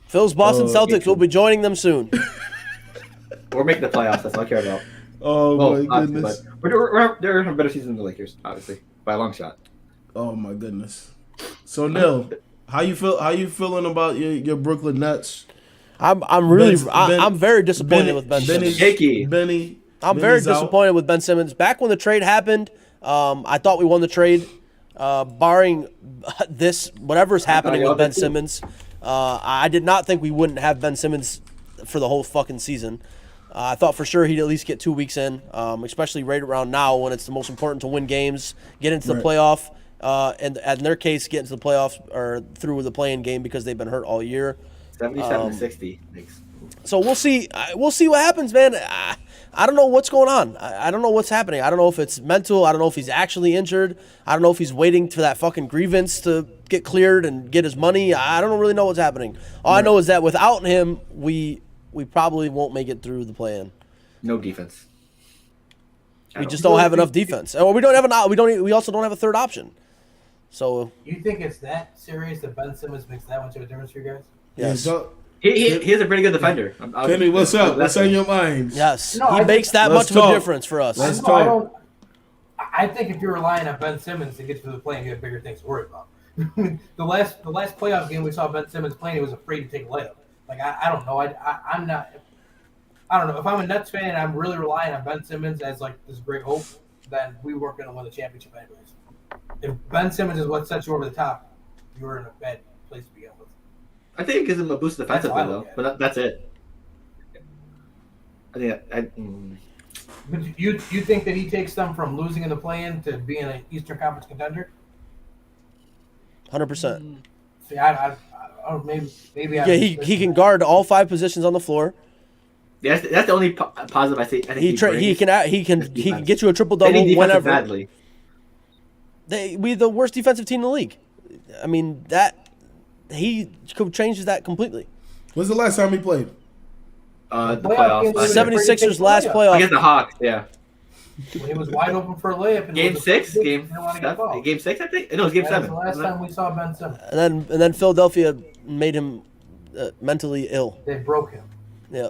Phil's Boston Celtics will be joining them soon. We're making the playoffs. That's all I care about. Oh my goodness. But they're a better season than the Lakers, obviously, by a long shot. Oh my goodness. So Neil, how you feeling about your Brooklyn Nets? I'm very disappointed with Ben Simmons. I'm very disappointed with Ben Simmons. Back when the trade happened, I thought we won the trade. Barring this, whatever's happening with Ben Simmons, I did not think we wouldn't have Ben Simmons for the whole fucking season. I thought for sure he'd at least get 2 weeks in, especially right around now when it's the most important to win games, get into the playoff, and in their case, get into the playoffs or through the play-in game because they've been hurt all year. 77-60. So we'll see. We'll see what happens, man. I don't know what's going on. I don't know what's happening. I don't know if it's mental. I don't know if he's actually injured. I don't know if he's waiting for that fucking grievance to get cleared and get his money. I don't really know what's happening. All I know is that without him, we probably won't make it through the play-in. No defense. We just don't have enough defense, or we don't have we also don't have a third option. So you think it's that serious that Ben Simmons makes that much of a difference for you guys? Yes. He's a pretty good defender. Kenny, what's up? What's on your mind? Yes. He makes that much of a difference for us. Let's talk. I think if you're relying on Ben Simmons to get to the play, you have bigger things to worry about. the last playoff game we saw Ben Simmons playing, he was afraid to take a layup. Like I don't know. I'm not. I don't know. If I'm a Nets fan and I'm really relying on Ben Simmons as like this great hope, then we weren't going to win the championship anyways. If Ben Simmons is what sets you over the top, you're in a bad place to begin with. I think it gives him a boost defensively, though. But that's it. I think But you think that he takes them from losing in the play-in to being an Eastern Conference contender? 100%. See, I maybe. Yeah, he can guard all 5 positions on the floor. Yeah, that's the only positive I see. I think he can get you a triple double whenever. Badly. We the worst defensive team in the league. I mean he changes that completely. When's the last time he played? The playoffs. 76ers last playoff Against the Hawks, yeah. When he was wide open for a layup. Game 6? Game 6, I think? No, it was Game 7. The last time we saw Ben Simmons. And then Philadelphia made him mentally ill. They broke him. Yeah.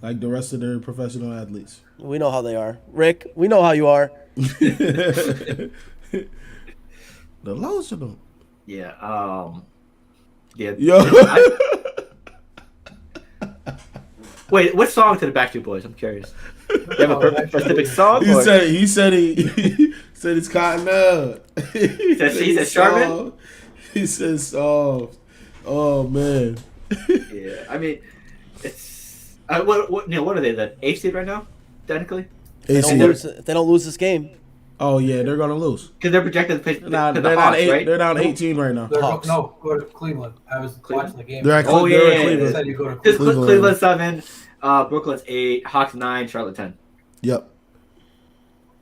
Like the rest of their professional athletes. We know how they are. Rick, we know how you are. The lotion. Yeah. Yeah. Yo. Wait, what song to the Backstreet Boys? I'm curious. Do you have a specific song? He said it's cotton up. He said Charmin? He said soft. Oh man. Yeah, I mean, it's what are they? The 8th seed right now, technically. If they don't lose this game. Oh yeah, they're gonna lose. Because they're projected to play the Hawks, right? They're down 18 right now. No, go to Cleveland. I was watching the game. They're at Cleveland. They said you go to Cleveland 7, Brooklyn's 8, Hawks 9, Charlotte 10. Yep.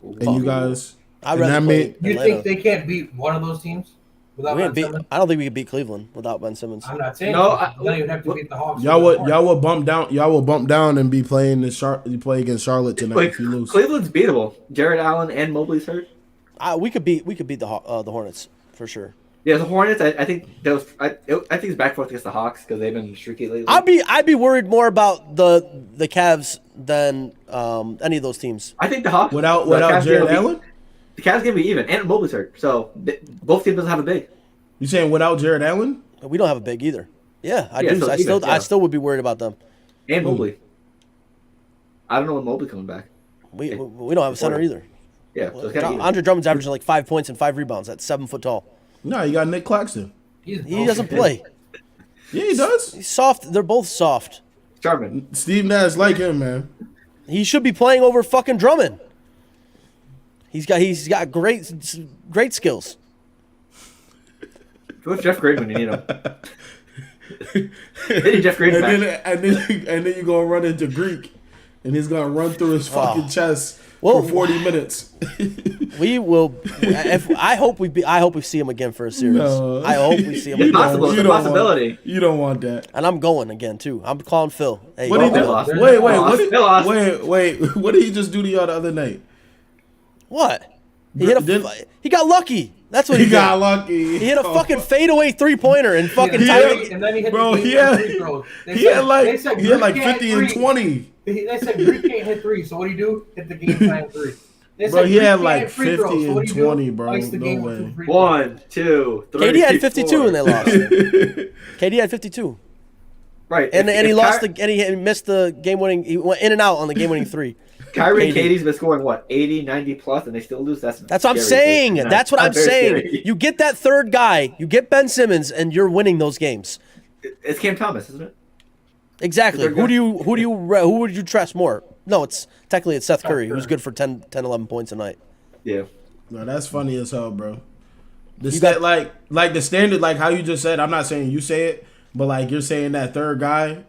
And you guys, you think they can't beat one of those teams without Ben Simmons? I don't think we could beat Cleveland without Ben Simmons. I'm not saying then you'd have to beat the Hawks. Y'all would bump down. Y'all will bump down and be playing you play against Charlotte tonight if you lose. Cleveland's beatable. Jared Allen and Mobley's hurt. We could beat the Hornets for sure. Yeah, the Hornets. I think I think it's back and forth against the Hawks because they've been streaky lately. I'd be worried more about the Cavs than any of those teams. I think the Hawks Without Cavs Jared game will Allen? the Cavs gonna be even, and Mobley's hurt, so both teams doesn't have a big. You saying without Jared Allen? We don't have a big either. Yeah, I Yeah, do. so I even, still would be worried about them. And Mobley. I don't know when Mobley coming back. We don't have a center either. Yeah, so it's kinda even. Andre Drummond's averaging like 5 points and 5 rebounds. That's 7 foot tall. No, you got Nick Claxton. He doesn't play. Yeah, he does. He's soft. They're both soft. Charmin. Steve Nash like him, man. He should be playing over fucking Drummond. He's got great skills. What's Jeff Green when you need him? They need Jeff Green back. And then you gonna run into Greek, and he's gonna run through his fucking chest for 40 minutes. We will. I hope we see him again for a series. No. I hope we see him It's again. possible. It's a possibility. You don't want that. And I'm going again too. I'm calling Phil. Hey, What did he they do? lost. Wait, They lost. wait. What did he just do to y'all the other night? what? Did- He got lucky. That's what he, He did. got lucky. He hit a fucking fadeaway 3-pointer and fucking Yeah, tied it. and then he hit Bro, the he game had free throws. he had like Greek can't 50 hit and three. 20. They said Greek can't hit three, so what do you do? Hit the game time three. They Bro, said he Greek had can't like hit free throws, 50 so what and do you do? 20, bro. Ice the No game with way. two free throws. 1, 2, 3. KD had 52 4. when they lost. KD had 52. Right, And if he lost Ky- and he missed the game winning. He went in and out on the game winning 3. Kyrie and KD. KD's been scoring what 80, 90 plus, and they still lose. That's That's what I'm scary. saying. Yeah, That's what I'm very saying. scary. You get that third guy, you get Ben Simmons, and you're winning those games. It's Cam Thomas, isn't it? Exactly. Third guy. Who would you trust more? No, it's Seth Curry, who's good for 10, 11 points a night. Yeah. No, that's funny as hell, bro. The You stat, got- like the standard, like how you just said. I'm not saying you say it, but like you're saying that third guy.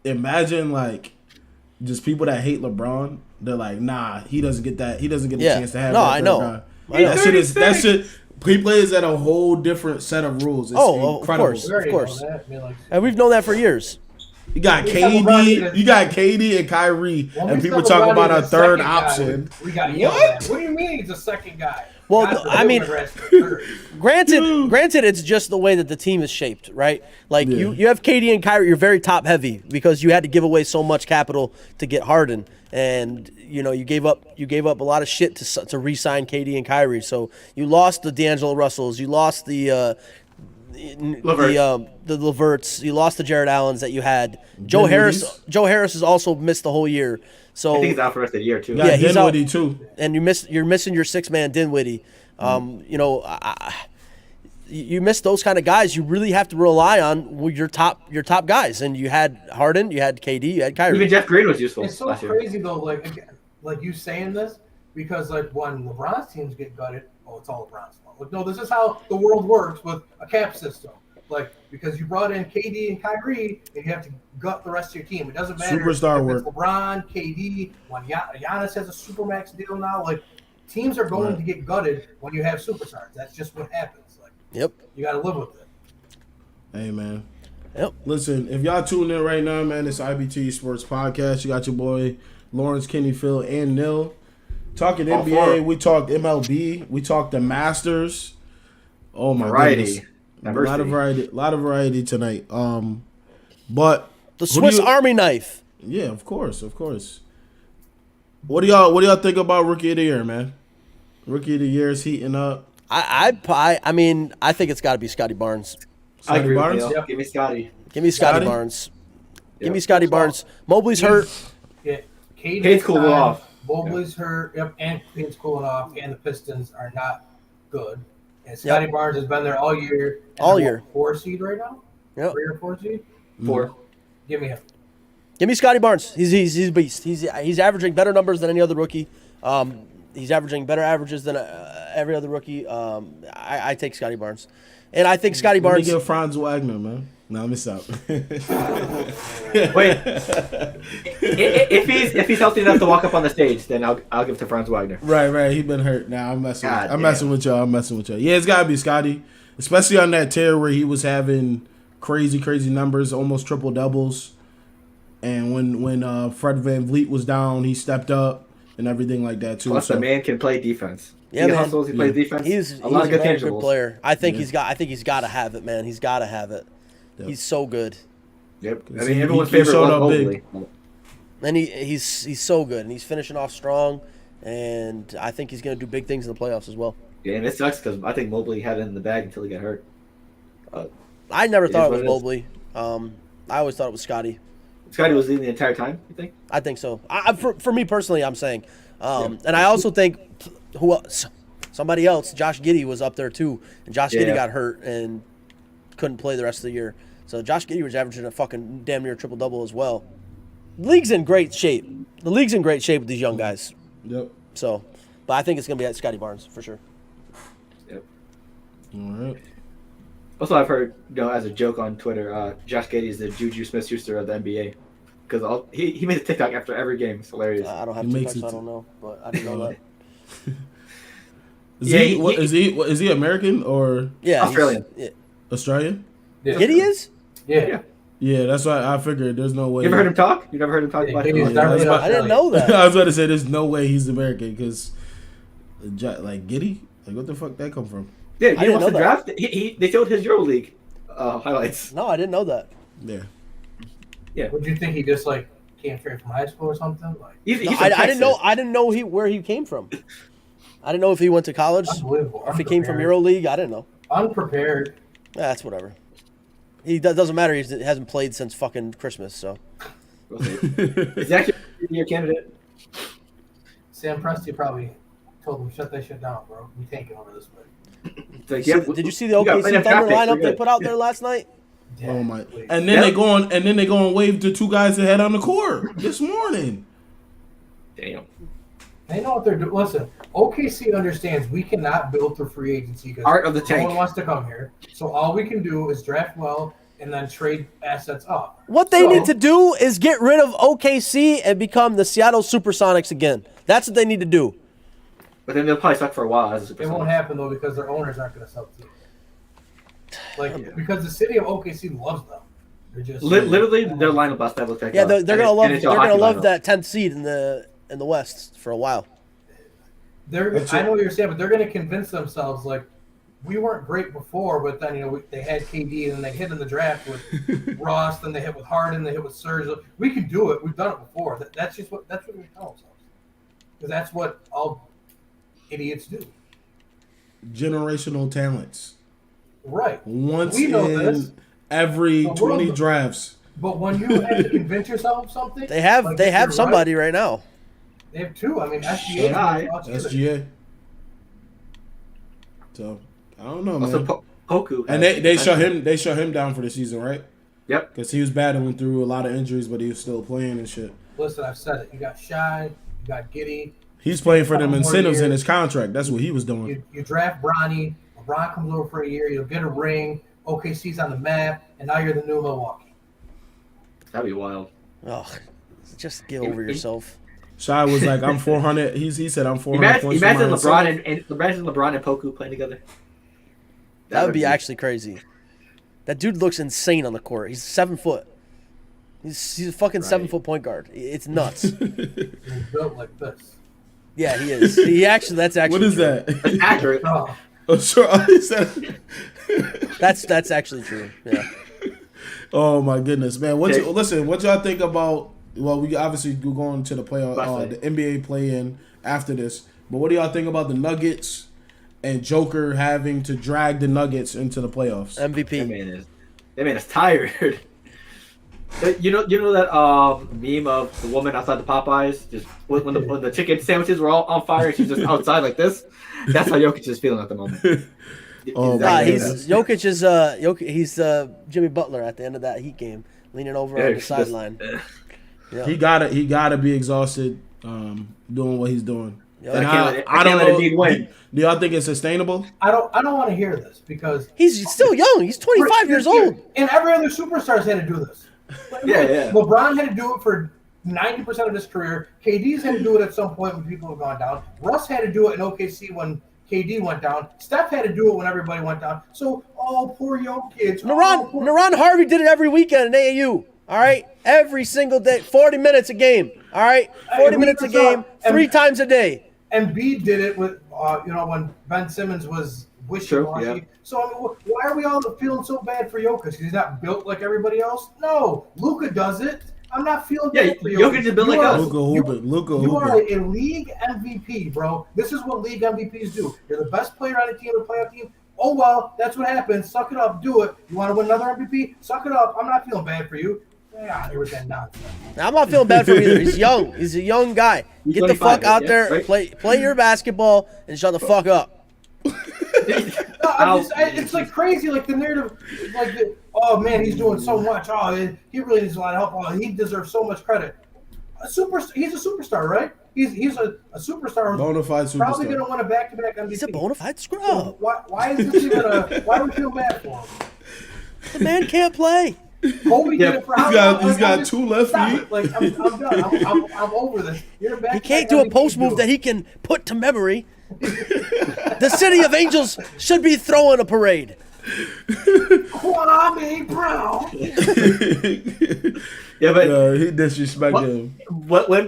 Imagine like just people that hate LeBron. They're like, nah, he doesn't get that. He doesn't get the Yeah. chance to have. No, that I third know. guy. I know. That shit. He plays at a whole different set of rules. It's Oh, of incredible. course. We already Of course. know that. I mean, like, And we've known that for years. You got We got LeBron KD. as- You got KD and Kyrie, when and we people said talk LeBron about a is the third second guy, option. We got yelled What? at. What do you mean he's a second guy? Well, God I mean- forbid we're third. Granted, it's just the way that the team is shaped, right? Like Yeah. you have KD and Kyrie. You're very top heavy because you had to give away so much capital to get Harden, and you gave up a lot of shit to re-sign KD and Kyrie. So you lost the D'Angelo Russells, you lost the Leverts, you lost the Jared Allens that you had. Joe Harris has also missed the whole year. So I think he's out for the rest of the year too. Got Yeah, he's out. Dinwiddie too. and you're missing your 6-man Dinwiddie. You miss those kind of guys. You really have to rely on your top guys. And you had Harden, you had KD, you had Kyrie. Even Jeff Green was useful It's so last year. crazy though, like again, like you saying this, because like when LeBron's teams get gutted, it's all LeBron's fault. Like, no, this is how the world works with a cap system. Like, because you brought in KD and Kyrie, and you have to gut the rest of your team. It doesn't matter Superstar if work. it's LeBron, KD, when Giannis has a supermax deal now. Like, teams are going Right. to get gutted when you have superstars. That's just what happens. Like, Yep. you got to live with it. Hey man. Yep. Listen, if y'all tuning in right now, man, it's IBTE Sports Podcast. You got your boy Lawrence, Kenny, Phil, and Nil. Talking All NBA, four. we talked MLB, we talked the Masters. Oh my Variety. goodness. A Diversity. lot of variety tonight. But The who do Swiss you- Army knife. Yeah, of course. What do y'all think about Rookie of the Year, man? Rookie of the Year is heating up. I mean, I think it's got to be Scotty Barnes. I Scotty agree Barnes? with you. Give me Scotty. Give me Scotty Scotty? Barnes. Give Yep. me Scotty Barnes. Mobley's hurt. Yeah, Cade's cooling off. Mobley's hurt. Yep, and Cade's cooling off. And the Pistons are not good. And Scotty Barnes has been there all year. And All they're year. 4 seed right now. Yep. 3 or 4 seed. 4. Give me him. Give me Scotty Barnes. He's a beast. He's averaging better numbers than any other rookie. He's averaging better averages than every other rookie. I take Scotty Barnes, and I think Scotty Let me Barnes. get Franz Wagner, man. No, let me stop. Wait. if he's healthy enough to walk up on the stage, then I'll give it to Franz Wagner. Right. He been hurt. Now I'm messing. God I'm damn. messing with y'all. Yeah, it's gotta be Scotty, especially on that tear where he was having crazy numbers, almost triple doubles. And when Fred VanVleet was down, he stepped up. and everything like that too. Plus, so. the man can play defense. Yeah, he man. hustles. He plays defense. He's a lot of good very tangibles. good player. I think he's got to have it, man. He's got to have it. Yep. He's so good. Yep. I He- mean, everyone's he favorite showed was up Mobley. big. And he's so good, and he's finishing off strong, and I think he's going to do big things in the playoffs as well. Yeah, and it sucks because I think Mobley had it in the bag until he got hurt. I never thought it was what it is. Mobley. I always thought it was Scotty. Scotty was in the entire time, you think? I think so. For me personally, I'm saying. And I also think who else? Somebody else, Josh Giddey was up there too, and Josh Giddey got hurt and couldn't play the rest of the year. So Josh Giddey was averaging a fucking damn near triple-double as well. The league's in great shape. The league's in great shape with these young guys. Yep. So, but I think it's going to be at Scotty Barnes for sure. Yep. All right. Also, I've heard, as a joke on Twitter, Josh Giddey is the Juju Smith-Schuster of the NBA. Because he made a TikTok after every game. It's hilarious. I don't have He TikTok, makes so it- I don't know, but I didn't know that. Is he American or Yeah, Australian. Australian? Yeah. Giddey is? Yeah. Yeah, that's why I figured there's no way. You ever heard him talk? You never heard him talk about Giddey is it? definitely that's I didn't know that. I was about to say there's no way he's American because, like Giddy, like what the fuck that come from? Yeah, I you didn't watched know the that. draft? They showed his EuroLeague highlights. No, I didn't know that. Yeah. Would you think he just like came straight from high school or something? Like He's No, from I didn't know. Texas. I didn't know where he came from. I didn't know if he went to college, unbelievable. or if he came from Unprepared. EuroLeague. I didn't know. Unprepared. That's whatever. He doesn't matter. He hasn't played since fucking Christmas. So Is he actually a year candidate? Sam Presti probably told him shut that shit down, bro. We taking over this way. It's like, did you see the we got OKC plenty of Thunder draft picks, lineup we're they good. put out there last night? Yeah, Oh my! please. And then they go and wave the two guys that had on the court this morning. Damn. They know what they're doing. Listen, OKC understands we cannot build through free agency because Art of the no tank. one wants to come here. So all we can do is draft well and then trade assets up. What they So- need to do is get rid of OKC and become the Seattle Supersonics again. That's what they need to do. But then they'll probably suck for a while as a It won't superstar. happen though because their owners aren't going to sell to them. Like because the city of OKC loves them. They're just Literally, their lineup last night looked like Yeah, they're gonna love. NHL They're gonna hockey love lineup. that 10th seed in the West for a while. I know what you're saying, but they're going to convince themselves like we weren't great before, but then they had KD and then they hit in the draft with Ross, then they hit with Harden, they hit with Serge. We can do it. We've done it before. That's what we tell ourselves because that's what all idiots do. Generational talents. Right. Once We know in this. every The 20 world- drafts. But when you have to convince yourself of something, They have like, they if have you're somebody right now. Right, they have two. I mean, SGA. Shanghai. SGA. So I don't know, man. Also, Poku. And they shut him down for the season, right? Yep. Because he was battling through a lot of injuries, but he was still playing and shit. Listen, I've said it. You got Shy, you got Giddy. He's playing for them Couple more incentives in years. his contract. That's what he was doing. You draft Bronny. LeBron comes over for a year. You'll get a ring. OKC's on the map, and now you're the new Milwaukee. That'd be wild. Oh, just get over yourself. Shy was like, "I'm 400." He said, "I'm 400 Imagine, points." imagine for my incentive." LeBron and Poku playing together. That would be actually crazy. That dude looks insane on the court. He's 7 foot. He's a fucking Right. 7 foot point guard. It's nuts. He's built like this. Yeah, he is. That's actually. What is true. that? That's accurate. Oh, Oh, sure. He said- That's actually true. Yeah. Oh my goodness, man! What Okay. listen? What y'all think about? Well, we obviously go going to the playoff, Last the NBA play-in after this. But what do y'all think about the Nuggets and Joker having to drag the Nuggets into the playoffs? That MVP. man is tired. You know that meme of the woman outside the Popeyes, just when the chicken sandwiches were all on fire, she's just outside like this. That's how Jokic is feeling at the moment. Oh, Nah, my he's Jokic is he's Jimmy Butler at the end of that Heat game, leaning over on the sideline. Yeah. He gotta be exhausted doing what he's doing. Yeah. And I can't let Embiid win. Do y'all think it's sustainable? I don't want to hear this because He's still young. He's 25 years old. and every other superstar's had to do this. Yeah. LeBron had to do it for 90% of his career. KD's had to do it at some point when people have gone down. Russ had to do it in OKC when KD went down. Steph had to do it when everybody went down. So, poor young kids. Naran Harvey did it every weekend in AAU. All right, every single day, 40 minutes a game. All right, 40 minutes a game, And- 3 times a day. Embiid did it with, when Ben Simmons was wishy-washy. True, yeah. So I mean, why are we all feeling so bad for Jokic? Because he's not built like everybody else? No, Luka does it. I'm not feeling bad for Jokic. Jokic is built like us. Luka You are hooping. a league MVP, bro. This is what league MVPs do. You're the best player on a team, a playoff team. Oh, well, that's what happens. Suck it up. Do it. You want to win another MVP? Suck it up. I'm not feeling bad for you. Yeah, here with that nonsense. I'm not feeling bad for him either. He's young. He's a young guy. He's Get the 25, fuck out yeah, there, right? play your basketball, and shut the fuck up. No, it's like crazy, like the narrative, oh man, he's doing so much. Oh, he really needs a lot of help. Oh, he deserves so much credit. He's a superstar, right? He's a superstar. Bona fide superstar. Probably going to win a back-to-back MVP. He's a bona fide scrub. So why is this even why do we feel bad for him? The man can't play. Kobe did it for how long? He's got 2 left Stop feet. it. Like, I'm done. I'm over this. You're a He back-to-back can't do a MVP, post move do that it. he can put to memory. The City of Angels should be throwing a parade. Kwame Brown. Yeah, but He disrespected him.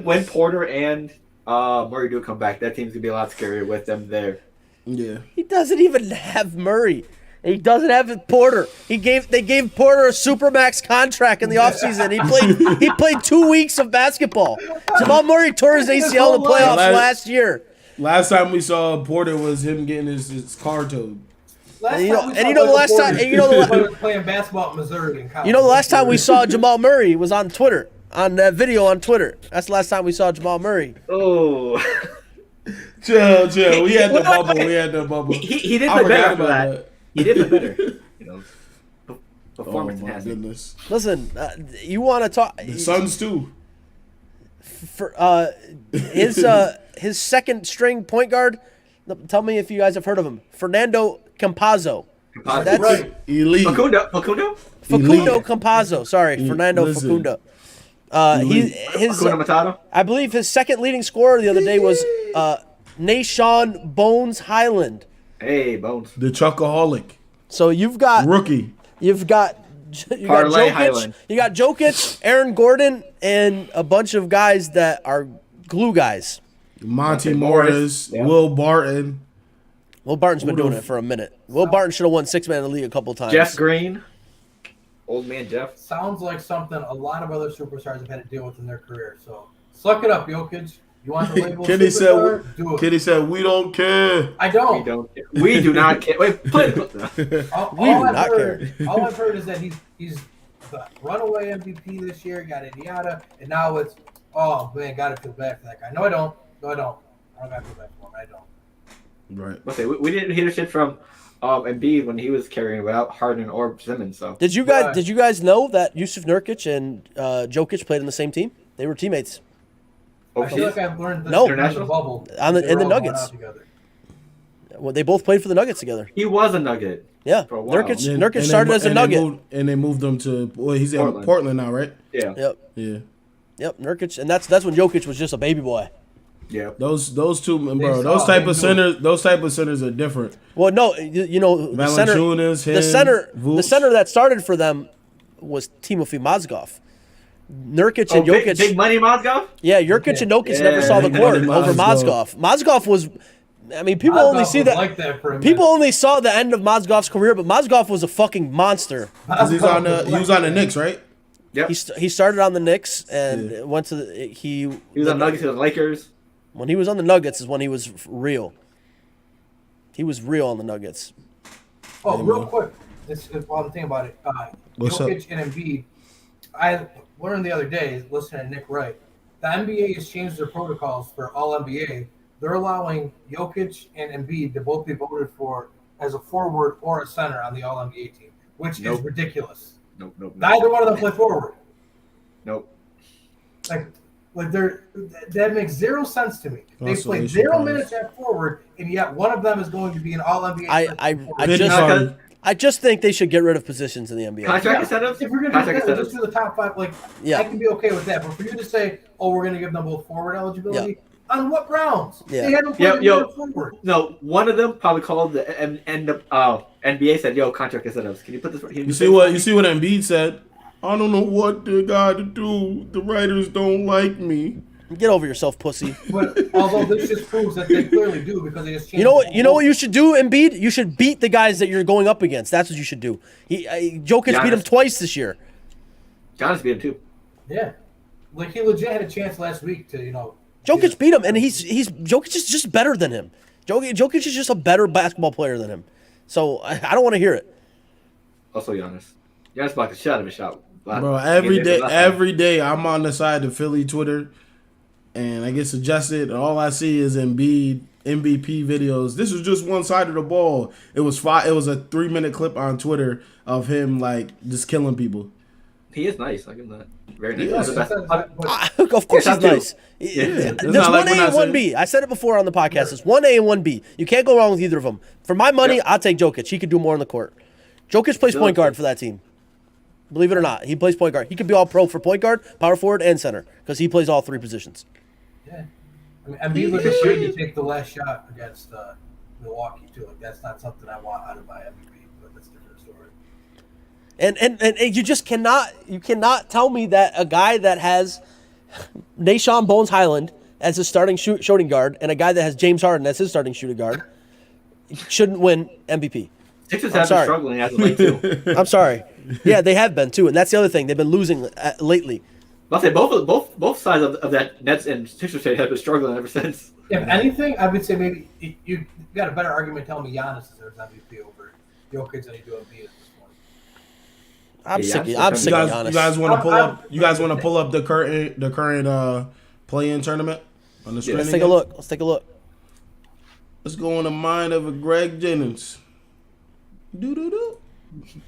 when Porter and Murray do come back, that team's gonna be a lot scarier with them there. Yeah. He doesn't even have Murray. He doesn't have Porter. They gave Porter a supermax contract in the offseason. He played 2 weeks of basketball. Jamal Murray tore his ACL in the playoffs last year. Last time we saw Porter was him getting his car towed. Playing basketball at Missouri in college. You know, the last time we saw Jamal Murray was on Twitter, on that video on Twitter. That's the last time we saw Jamal Murray. Oh, Chill. We had the bubble. he did I play better forgot after about that. He did play better. You know, Oh performance my enhancing. goodness. Listen, you want to talk? The Suns too. For his second string point guard. Tell me if you guys have heard of him. Fernando Campazzo. That's Right. Elite. Facundo. Facundo Elite. Campazzo. Sorry, Fernando Listen. Facundo. His Facundo Matata. I believe his second leading scorer the other day was Nashawn Bones Highland. Hey, Bones. The Chuckaholic. So you've got Rookie. Parlay Highland. You got Jokic, Aaron Gordon, and a bunch of guys that are glue guys. Monty Morris. Morris. Yeah. Will Barton. Will Barton's been Who the doing it for a minute. Will Barton should have won 6-man in the league a couple times. Jeff Green. Old man Jeff. Sounds like something a lot of other superstars have had to deal with in their career. So suck it up, Jokic. You want the label Kenny superstar? said, Do it. Kenny said, we don't care. I We don't. don't care. We do not care. Wait, put All, We all do I've not heard, all I've heard is that he's the runaway MVP this year, yada yada, and now it's, oh man, gotta feel bad for that guy. No, I don't. I don't gotta feel bad for him. I don't. Right. Okay, we didn't hear shit from Embiid when he was carrying without Harden or Simmons. So Did you guys know that Yusuf Nurkic and Jokic played on the same team? They were teammates I feel like I've learned this No. in the bubble. in the They were all going Nuggets. out together. Well, they both played for the Nuggets together. he was a Nugget. Yeah, For a while. Nurkic started as a Nugget. And they moved him to, well, he's in Portland now, right? Yeah. Yep, Yeah. Nurkic, and that's when Jokic was just a baby boy. Yeah. Those two, bro, saw those type him of do it. centers are different. Well, no, you know the Valanciunas, him, the Vooch. center that started for them was Timofey Mozgov. Nurkic and Jokic. Big money Mozgov? Yeah, Nurkic and Jokic Yeah, never saw the Big court money over Mozgov. Mozgov. Mozgov was, I mean, people Mozgov only see was that. like that for a People minute. only saw the end of Mozgov's career, but Mozgov was a fucking monster. 'Cause he was on the Knicks, right? Yep. He started on the Knicks and went to He was on Nuggets. He was on Lakers. When he was on the Nuggets is when he was real. He was real on the Nuggets. Oh, real quick, this is while I'm thinking about it. What's up? Jokic and Embiid. I learned the other day, listening to Nick Wright, the NBA has changed their protocols for all NBA. They're allowing Jokic and Embiid to both be voted for as a forward or a center on the All NBA team, which is ridiculous. Nope. Neither one of them play forward. Nope. Like that makes zero sense to me. They Also, played they should 0 probably- minutes at forward, and yet one of them is going to be an All NBA. I just think they should get rid of positions in the NBA. Contract incentives? If we're gonna Contract do that, incentives? just do the top 5. Like, Yeah. I can be okay with that. But for you to say, "Oh, we're gonna give them both forward eligibility," on what grounds? Yeah. They haven't Yeah, played yo. forward. No, one of them probably called the NBA said, "Yo, contract incentives. Can you put this?" You see what Embiid said? I don't know what they got to do. The writers don't like me. Get over yourself, pussy. But although this just proves that they clearly do because they just changed. You know what you should do, Embiid? You should beat the guys that you're going up against. That's what you should do. Jokic beat him twice this year. Giannis beat him too. Yeah, like he legit had a chance last week to Jokic beat him, and Jokic is just better than him. Jokic is just a better basketball player than him. So I don't want to hear it. Also, Giannis blocked the shit out of his shot. Bro, every day I'm on the side of Philly Twitter, and I get suggested, and all I see is Embiid MVP videos. This was just one side of the ball. It was a 3-minute clip on Twitter of him like just killing people. He is nice. I give him that. Very nice. Yeah, Of course he's nice. Yeah. There's 1A and 1B. I said it before on the podcast. It's 1A and 1B. You can't go wrong with either of them. For my money, I'll take Jokic. He could do more on the court. Jokic plays point guard for that team. Believe it or not, he plays point guard. He could be all pro for point guard, power forward, and center because he plays all 3 positions. Yeah, I mean, look at sure you take the last shot against Milwaukee too. Like that's not something I want out of my MVP, but that's a different story. And you just cannot tell me that a guy that has Nashawn Bones Highland as his starting shooting guard and a guy that has James Harden as his starting shooting guard shouldn't win MVP. Sixers have been struggling as of late too. I'm sorry. Yeah, they have been too, and that's the other thing. They've been losing lately. I'll say both sides of that Nets and Sixers trade have been struggling ever since. If anything, I would say maybe you got a better argument telling me Giannis deserves MVP over Jokic than you do Embiid at this point. I'm sick of Giannis. You guys want to pull up? You guys want to pull up the current play-in tournament on the screen? Let's take a look. Let's go on the mind of a Greg Jennings. Do.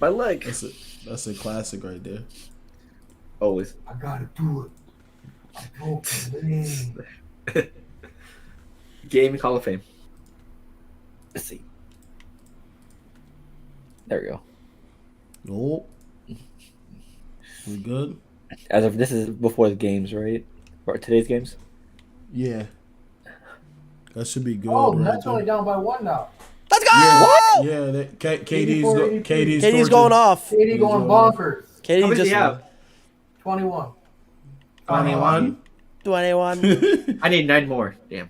My leg. That's a classic right there. Always. I gotta do it. I broke the name. Gaming Hall of Fame. Let's see. There we go. Oh. We good? As of this is before the games, right? Or today's games? Yeah. That should be good. Oh, right Nets there. only down by 1 now. Let's go! Yeah, What? Yeah, KD's KD's going off. KD going bonkers. KD How many just do you have? 21. 21. 21. I need 9 more. Damn.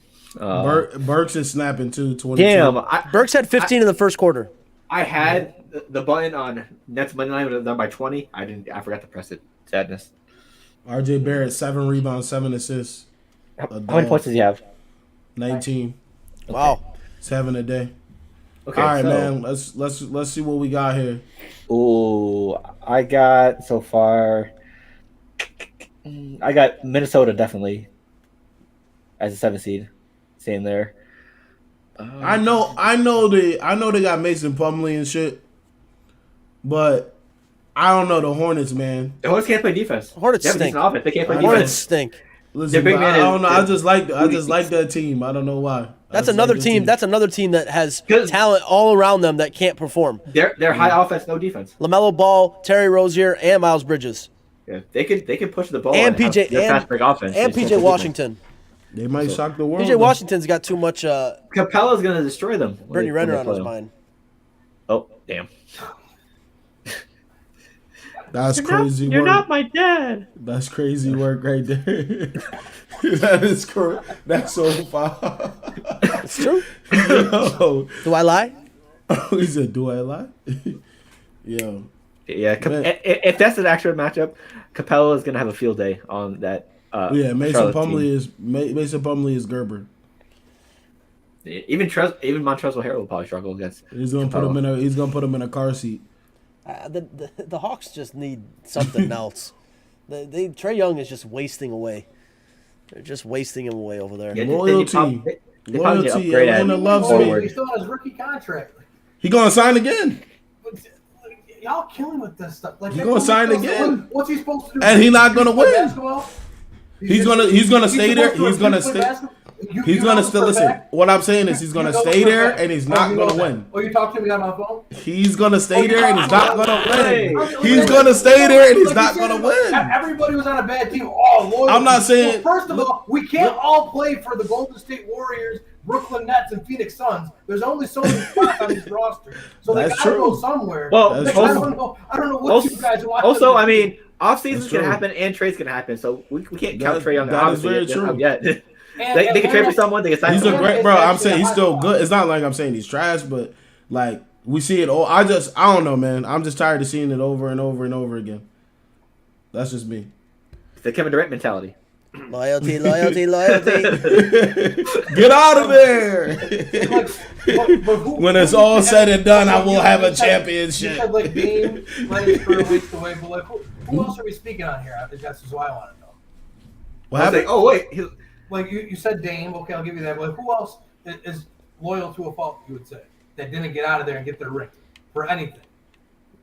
Burks is snapping too. 22. Damn. Burks had 15 in the first quarter. I had the button on Nets Monday Night was done by 20. I forgot to press it. Sadness. RJ Barrett 7 rebounds, 7 assists. How many points does he have? 19. Wow. 7 a day. Okay. All right, so, man. Let's see what we got here. Ooh, I got so far. I got Minnesota definitely as a 7 seed. Same there. I know they got Mason Plumlee and shit, but I don't know the Hornets, man. The Hornets can't play defense. Hornets they have a stink. decent offense. They can't play Hornets defense. stink. Listen, big but man I don't know. is- I just like that team. I don't know why. That's another team. That's another team that has 'Cause- talent all around them that can't perform. They're high offense, no defense. LaMelo Ball, Terry Rozier, and Miles Bridges, Yeah, they can push the ball and have PJ their fast break offense. and They just PJ don't Washington. They might shock the world. PJ Washington's got too much Capella's gonna destroy them. when Brittany they Renner on play his them. mind. Oh damn! That's crazy You're work. not my dad. That's crazy work right there. That is correct. That's so far. It's true. Yo. Do I lie? He said, "Do I lie?" Yo. Yeah, Man. if that's an actual matchup, Capella is gonna have a field day on that. Yeah, Mason Charlotte Plumlee is Gerber. team. Even Montrezl Harrell will probably struggle against. He's gonna put him in a car seat. The Hawks just need something else. Trey Young is just wasting away. They're just wasting him away over there. Yeah, Loyalty. they probably need to Loyalty. upgrade at Atlanta loves forward. He's still on his rookie contract. He gonna sign again, Y'all killing with this stuff. Like, He gonna sign again. What's he supposed to do? and he not gonna Play win. basketball? He's gonna stay there. supposed He's gonna play stay. basketball? He's gonna still listen. What I'm saying is he's gonna stay there and he's not gonna win. Oh, you talking to me on my phone? He's gonna stay there and he's not gonna Hey. win. He's gonna stay there and he's not gonna win. Everybody was on a bad team. Oh, loyalty. I'm not saying- Well, first of all, we can't all play for the Golden State Warriors, Brooklyn Nets, and Phoenix Suns. There's only so many spots on this roster, so they That's gotta true. go somewhere. Well, Like, That's I true. don't know what you guys want. Also, I mean, Off season's That's gonna true. happen and trades gonna happen, so we can't That- count Trae Young. that is Obviously, very yet. true. Yet. And They can trade for someone. They can sign He's a someone. great it's bro. I'm actually saying a he's hot still spot. good. It's not like I'm saying he's trash, but like we see it all. I don't know, man. I'm just tired of seeing it over and over and over again. That's just me. It's the Kevin Durant mentality. Loyalty. Get out of there. But When it's all said and done, I will have a You said, championship. like, Dame, let his career waste away, but like, who else are we speaking on here? I think that's just what I want to know. What I was happened? like, oh wait, Like, you said Dame, okay, I'll give you that, but like, who else is loyal to a fault, you would say, that didn't get out of there and get their ring for anything?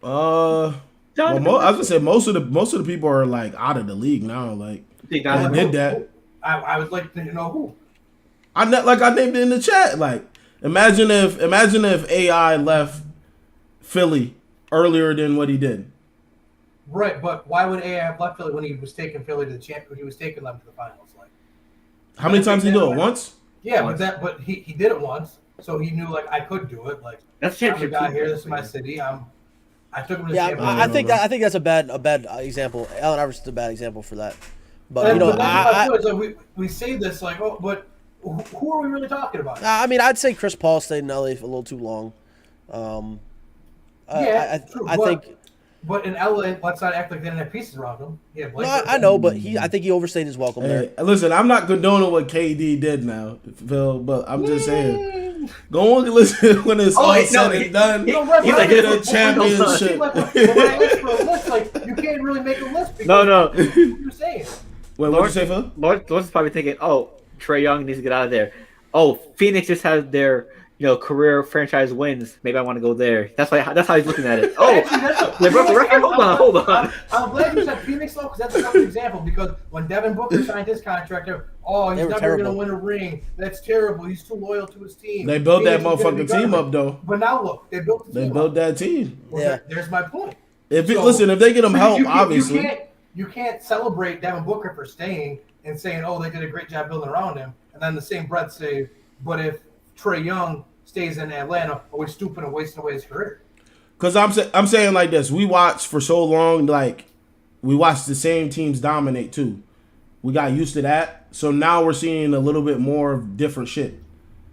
Well, I was gonna say most of the people are like out of the league now. Like they did that. I would like to know who. I named it in the chat. Like imagine if AI left Philly earlier than what he did. Right, but why would AI have left Philly when he was taking Philly to the champ? When he was taking them to the finals, like How many times did he do it? Once? yeah, but he did it once, so he knew like I could do it. Like That's I'm a championship. guy team. here. This is my city. I took him to the Yeah, championship. I think that's a bad example. Allen Iverson's a bad example for that. But And- you know, but that's my point, is, like, we say this like, oh, but who are we really talking about? I mean, I'd say Chris Paul stayed in LA for a little too long. Yeah, true, I but- think. But in LA, let's not act like they didn't have pieces around him. Yeah, No, I know, but I think he overstayed his welcome there. Hey, listen, I'm not condoning what KD did now, Phil, but I'm just saying. Go on and listen when it's all said and done. You know, right, He's right, like, right, get a right, championship. But when I asked for a list, like you can't really make a list. Because No. You're saying. Wait, what'd you say, Phil? Lawrence is probably thinking, oh, Trae Young needs to get out of there. Oh, Phoenix just had their career franchise wins. Maybe I want to go there. That's how he's looking at it. Oh, they broke the record. Hold on. I'm glad you said Phoenix though, because that's a perfect example. Because when Devin Booker signed his contract, he's They were never terrible. going to win a ring. That's terrible. He's too loyal to his team. They built that Phoenix is gonna be motherfucking team garbage. up, though. But now look, they built the They team built up. that team. Well, Yeah. There's my point. If So- if they get him help, You obviously. you can't celebrate Devin Booker for staying and saying, "Oh, they did a great job building around him," and then the same breath say, "But if Trae Young stays in Atlanta, are we stupid and wasting away his career?" Because I'm saying like this. We watched for so long, like we watched the same teams dominate too. We got used to that, so now we're seeing a little bit more of different shit.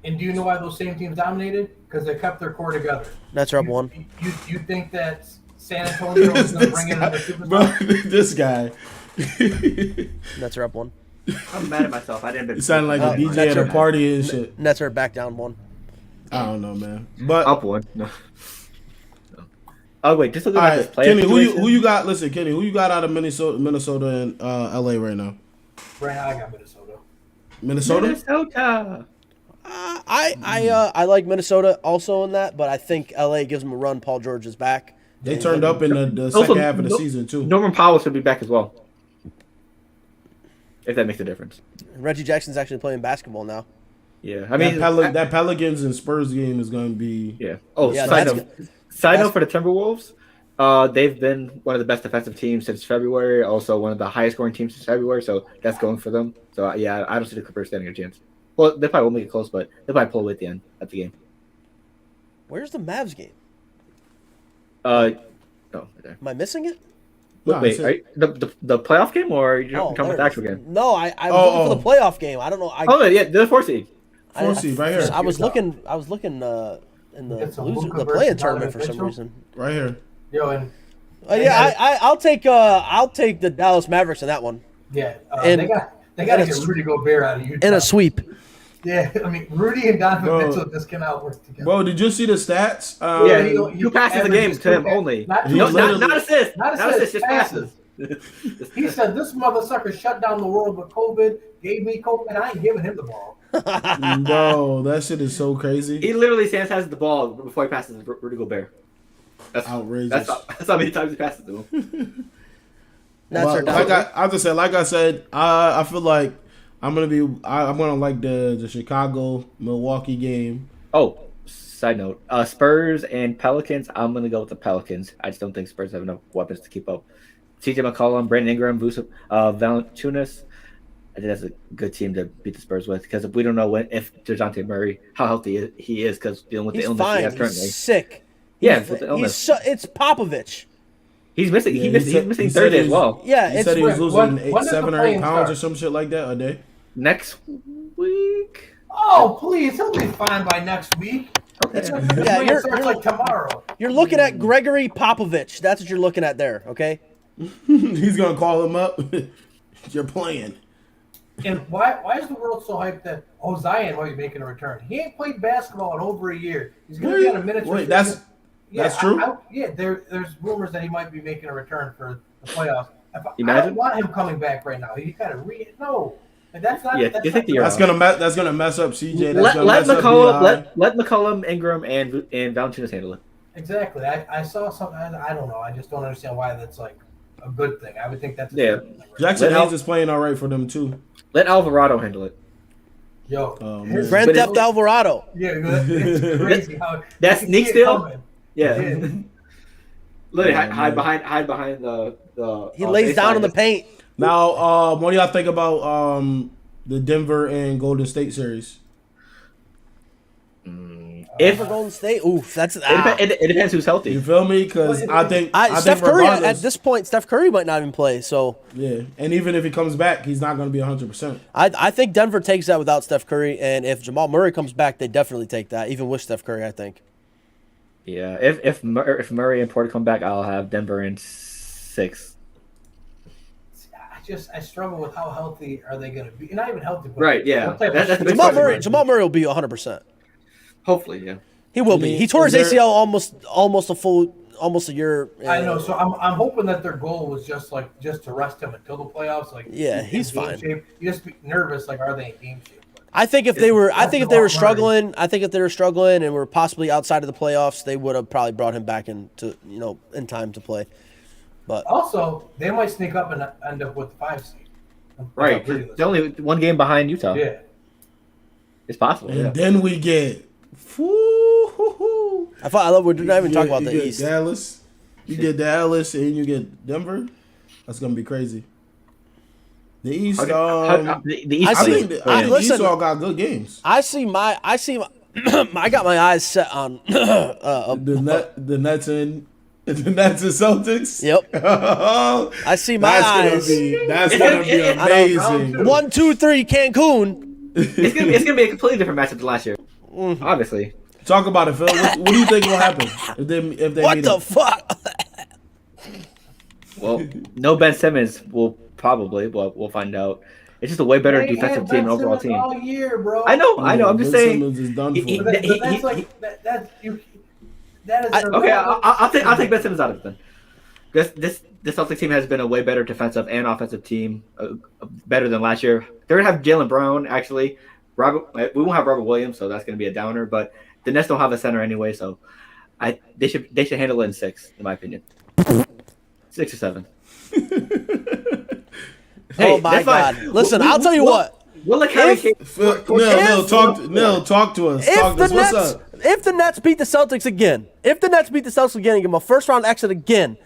And do you know why those same teams dominated? Because they kept their core together. That's up one. You think that San Antonio is going to bring in another Bro, superstar? this guy. Nets are up one. I'm mad at myself. I didn't. It sounded like a DJ at a party and shit. Nets are back down one. I don't know, man. But Up one. No. Oh wait, just look all at this right, player Kenny, situation. who you got? Listen, Kenny, who you got out of Minnesota and LA right now? Right now, I got Minnesota. Minnesota? Minnesota. I like Minnesota also in that, but I think LA gives them a run. Paul George is back. They turned up in the Also, second half of the season too. Norman Powell should be back as well. If that makes a difference. Reggie Jackson's actually playing basketball now. Yeah, I mean that Pelicans and Spurs game is going to be. Yeah. Oh, Yeah, side that's note. Side note for the Timberwolves. They've been one of the best defensive teams since February. Also, one of the highest scoring teams since February. So that's going for them. So yeah, I don't see the Clippers standing a chance. Well, they probably won't make it close, but they probably pull away at the end of the game. Where's the Mavs game? No, right there. Am I missing it? No, Wait, are you, the playoff game or are you talking about there the it actual is. game? No, I was looking for the playoff game. I don't know. Oh yeah, the 4 seed. Four seed right here. I was looking in the Get some loser, Luka the versus play-in Donovan tournament for some Mitchell. reason. Right here. Yo, and I'll take the Dallas Mavericks in that one yeah, And- they got to and get a- Rudy Gobert out of Utah. in a sweep. Yeah, I mean Rudy and Donovan Bro. Mitchell just cannot work together. Bro, did you see the stats? Yeah, he two passes a game to him only. Not He two was assists. Not assists. Not Not assists. Just passes. passes. He said, "This motherfucker shut down the world with COVID. Gave me COVID. I ain't giving him the ball." Bro, that shit is so crazy. He literally sanitizes the ball before he passes to Rudy Gobert. That's Outrageous. That's how many times he passes to him. That's Well, our like I said, I feel like I'm gonna like the Chicago Milwaukee game. Oh, side note: Spurs and Pelicans. I'm gonna go with the Pelicans. I just don't think Spurs have enough weapons to keep up. T.J. McCollum, Brandon Ingram, Valanciunas. I think that's a good team to beat the Spurs with because we don't know if DeJounte Murray how healthy he is because dealing with He's the illness he fine. has currently. He's sick. Yeah, with the illness. It's Popovich. He's missing. Yeah, He's missing he said Thursday he as was- well. Yeah, He it's said he was losing when does the 7 or 8 playing pounds or start? some shit like that a day. Next week. Oh, please, he'll be fine by next week. Okay. Yeah, It starts like tomorrow. you're looking at Gregory Popovich. That's what you're looking at there. Okay. He's gonna call him up. You're playing. And why is the world so hyped that Zion might be making a return? He ain't played basketball in over a year. He's going to be on a minute. Wait, that's true? There's rumors that he might be making a return for the playoffs. I Imagine? don't want him coming back right now. He kind of no. That's not. Yeah, that's you think not you're That's gonna mess up CJ. That's let gonna let mess up McCollum BI. let McCollum, Ingram, and Valanciunas handle it. exactly. I saw something. I don't know. I just don't understand why that's like a good thing. I would think that's a Yeah. good thing, right? Jackson Let Hayes is playing all right for them too. Let Alvarado handle it. Yo, Oh, his- man. Grand But Theft Alvarado. Yeah, it's crazy how That's you can Nick see it still? coming. Yeah. Yeah. Literally Yeah, hide man. behind the. He lays down in the baseline. paint. Now, what do y'all think about the Denver and Golden State series? If For Golden State. Oof, that's it depends who's healthy. You feel me? Because I think Steph Curry regardless- at this point. Steph Curry might not even play. So Yeah, and even if he comes back, he's not going to be 100%. I think Denver takes that without Steph Curry. And if Jamal Murray comes back, they definitely take that, even with Steph Curry. I think. Yeah, if Murray and Porter come back, I'll have Denver in 6. I struggle with how healthy are they going to be? Not even healthy, but Right, yeah. what type of That's the shape big Jamal question Murray. mark. Jamal Murray will be 100%. Hopefully, yeah. He will I be. mean, He tore his is there- ACL almost a year. I know, so I'm hoping that their goal was just to rest him until the playoffs. Like, Yeah, he's he's in game fine. Shape. You just be nervous, like, are they in game shape? But I think if they were Jamal struggling, and were possibly outside of the playoffs, they would have probably brought him back in time to play. But also, they might sneak up and end up with the 5 seed. Right. They're only one game behind Utah. Yeah. It's possible. And Yeah. then we get, I love we're not even talking about the you get East. Dallas, you get Dallas, and you get Denver. That's gonna be crazy. The East, The East. I think see- the listen- East all got good games. I got my eyes set on. The Nets and Celtics. Yep. I see my eyes. That's gonna be amazing. 1, 2, 3, Cancun. It's gonna be a completely different matchup than last year. Obviously. Talk about it, Phil. What do you think will happen if they What meet the up? fuck? Well, no Ben Simmons will probably. Well, we'll find out. It's just a way better They defensive had team, Ben overall Simmons team. all year, bro. I know. I'm just Ben saying. Simmons is done he- for. But he- that's he- like that is Okay, I'll take Ben Simmons out of it then. This Celtics team has been a way better defensive and offensive team, better than last year. They're gonna have Jalen Brown actually. We won't have Robert Williams, so that's gonna be a downer. But the Nets don't have a center anyway, so they should handle it in 6, in my opinion. 6 or 7. Oh my that's fine. God! Listen, I'll tell you what. We'll let Harry If- Kane. Nil, talk to us. Talk to us. What's up? If the Nets beat the Celtics again, and give them a first round exit again,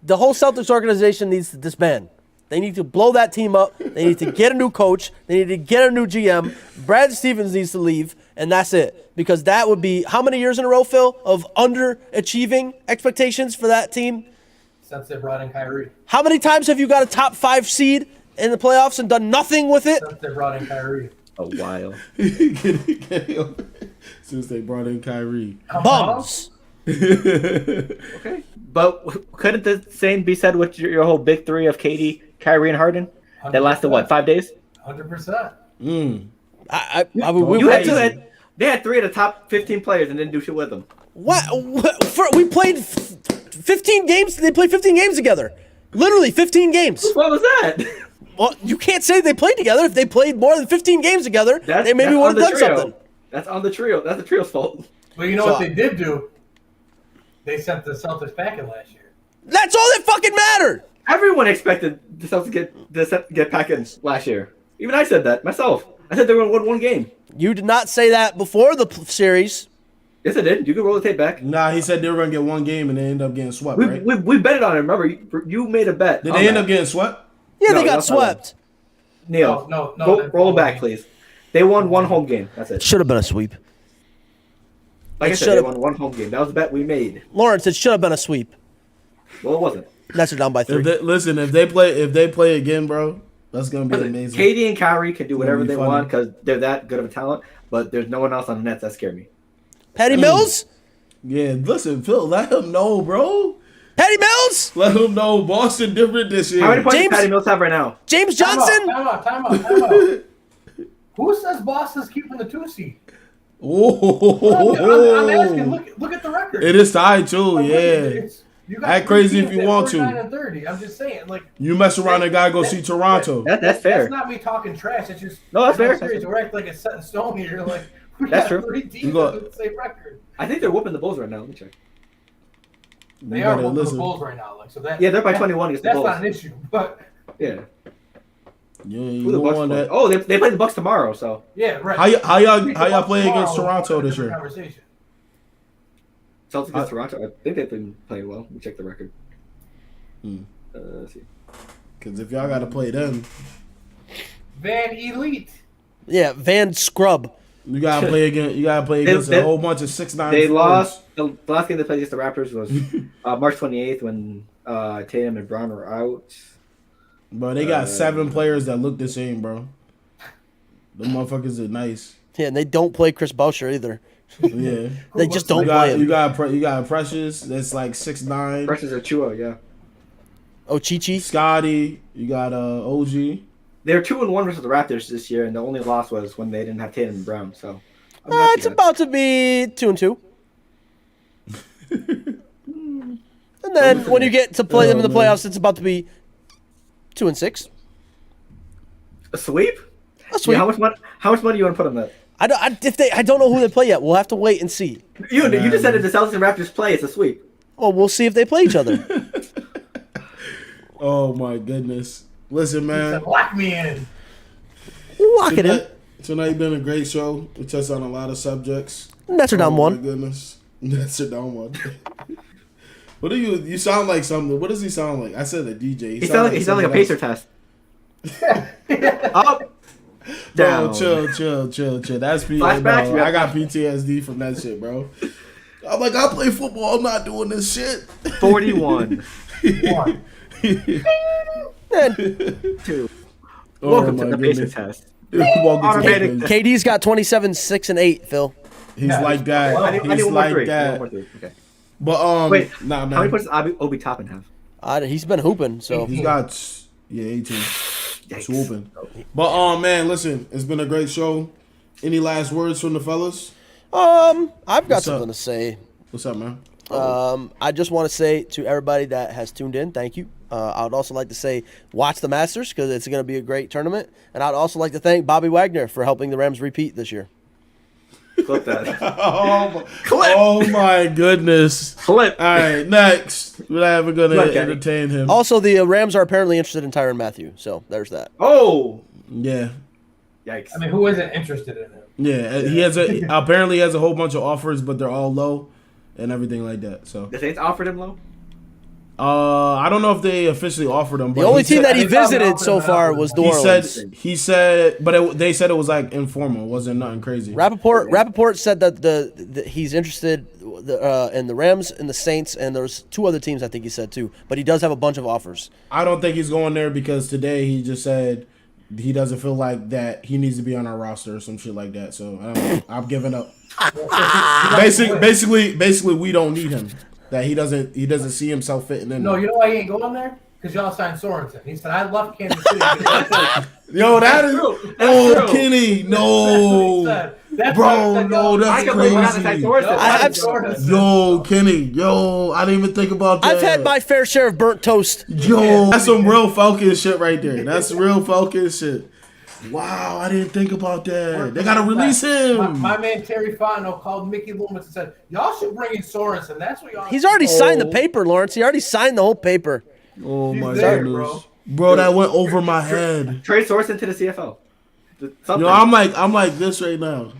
the whole Celtics organization needs to disband. They need to blow that team up. They need to get a new coach. They need to get a new GM. Brad Stevens needs to leave, and that's it. Because that would be how many years in a row, Phil, of underachieving expectations for that team? Since they brought in Kyrie. How many times have you got a top 5 seed in the playoffs and done nothing with it? Since they brought in Kyrie. A while. Since they brought in Kyrie. Bums. Okay. But couldn't the same be said with your whole big 3 of KD, Kyrie, and Harden? That lasted, 5 days? 100%. They had 3 of the top 15 players and didn't do shit with them. What? We played 15 games. They played 15 games together. Literally 15 games. What was that? Well, you can't say they played together. If they played more than 15 games together, they maybe that's would on have the done trio. something. That's on the trio. That's the trio's fault. But you know what they did do? They sent the Celtics packing last year. That's all that fucking mattered. Everyone expected the Celtics to get packaged last year. Even I said that myself. I said they were going to win 1 game. You did not say that before the series. Yes, I did. You can roll the tape back. Nah, he said they were gonna get 1 game and they ended up getting swept, right? We betted on it. Remember, you made a bet. Did on they end that. up getting swept? Yeah, No, they got that's not swept. Neil, No, roll it back, please. They won 1 home game. That's it. Should have been a sweep. Like I It said, they should've- won 1 home game. That was the bet we made. Lawrence, it should have been a sweep. Well, it wasn't. Nets are down by 3. If they play again, bro, that's gonna be amazing. KD and Kyrie can do whatever they funny. want because they're that good of a talent. But there's no one else on the Nets that scare me. Patty Mills? Yeah, listen, Phil, let him know, bro. Patty Mills? Let him know Boston different this year. How many points James- does Patty Mills have right now? James Johnson? Time out. Who says Boston's keeping the 2 seed? I'm asking. Look at the record. It is tied too, Like, yeah. You got Act 3 crazy if teams you at want to. 49 and 30. I'm just saying, like You mess around and gotta go see Toronto. That's fair. that's not me talking trash. It's just No, that's fair. Serious. We're acting like it's set in stone here. Like we That's got true. 3 teams with the same record. I think they're whooping the Bulls right now. Let me check. They You are better whooping the listen. Bulls right now. Like so that. Yeah, they're by 21 against the That's Bulls. not an issue, but Yeah. Yeah, Who you the Bucks want play? that. Oh, they play the Bucks tomorrow. So yeah, right. How y'all We can play watch against tomorrow Toronto and have a this year? different conversation. Celtics against Toronto. I think they've been playing well. Let me check the record. Let's see. Because if y'all gotta play them, Van Elite. Yeah, Van Scrub. you gotta play against. You gotta play against They- a whole bunch of 6'9". They forwards. lost. The last game they played against the Raptors was March 28th when Tatum and Brown were out. Bro, they got 7 players that look the same, bro. The motherfuckers are nice. Yeah, and they don't play Chris Boucher either. Yeah. They just don't You play got, him. you got Precious. That's like 6'9". Versus Achua, yeah. Oh, Chi-Chi? Scotty. You got OG. They're 2-1 versus the Raptors this year, and the only loss was when they didn't have Tatum and Brown. So I'm not It's too bad. about to be 2-2. And then when you get to play them in the man. playoffs, it's about to be 2-6. A sweep. A sweep. Yeah, how much money you want to put on that? I don't know who they play yet. We'll have to wait and see. You just said if the Celtics and Raptors play, it's a sweep. Well, we'll see if they play each other. Oh my goodness. Listen, man. Lock me in. Lock it in. Tonight been a great show. We touched on a lot of subjects. Nets are down Oh 1. my goodness. Nets are down 1. What do you sound like something? What does he sound like? I said a DJ. He sounds like a something pacer else. test. Up, down. Bro, chill. That's Flashbacks? no, I got PTSD from that shit, bro. I'm like, I play football. I'm not doing this shit. 41. 1. 2. Oh Welcome my to the goodness. pacer test. Welcome to Automatic. the- KD's got 27, 6, and 8, Phil. He's Yeah, like that. I need He's one more like three. that. One more three. Okay. But Wait, nah, how man. many points does Obi Toppin have? He's been hooping, so. He's got 18. Yikes. Swooping. But man, listen, it's been a great show. Any last words from the fellas? I've got What's something up? to say. What's up, man? I just want to say to everybody that has tuned in, thank you. I would also like to say watch the Masters because it's going to be a great tournament. And I'd also like to thank Bobby Wagner for helping the Rams repeat this year. Clip that. Oh my goodness. Clip. All right, next. We're not even going Look, to Kenny. entertain him. Also, the Rams are apparently interested in Tyrann Mathieu, so there's that. Oh. Yeah. Yikes. I mean, who isn't interested in him? Yeah, he has apparently he has a whole bunch of offers, but they're all low and everything like that. So, The Saints offered him low? I don't know if they officially offered him. But The only he team said, that he They probably visited offered so him far out. was New he Orleans. said, but they said it was like informal. It wasn't nothing crazy. Rappaport said that the he's interested in the Rams and the Saints, and there's 2 other teams I think he said too. But he does have a bunch of offers. I don't think he's going there because today he just said he doesn't feel like that he needs to be on our roster or some shit like that. So I don't know. I'm giving up. Basically, we don't need him. That he doesn't see himself fitting in. No, there. you know why he ain't going there? Because y'all signed Sorensen. He said, I left Kansas City. Yo, that is true. That's oh true. Kenny, no, bro, no, I that's can believe we're not the crazy. Sorensen. Yo, Kenny, yo, I didn't even think about that. I've had my fair share of burnt toast. yo. That's some real Falcon shit right there. That's real Falcon shit. Wow, I didn't think about that. They gotta release him. My man Terry Fontenot called Mickey Loomis and said, y'all should bring in Sorensen. That's what y'all. He's already signed the paper, Lawrence. He already signed the whole paper. Oh He's my there, goodness, bro, that went over my head. Trade Sorensen to the CFL. Something. Yo, I'm like this right now.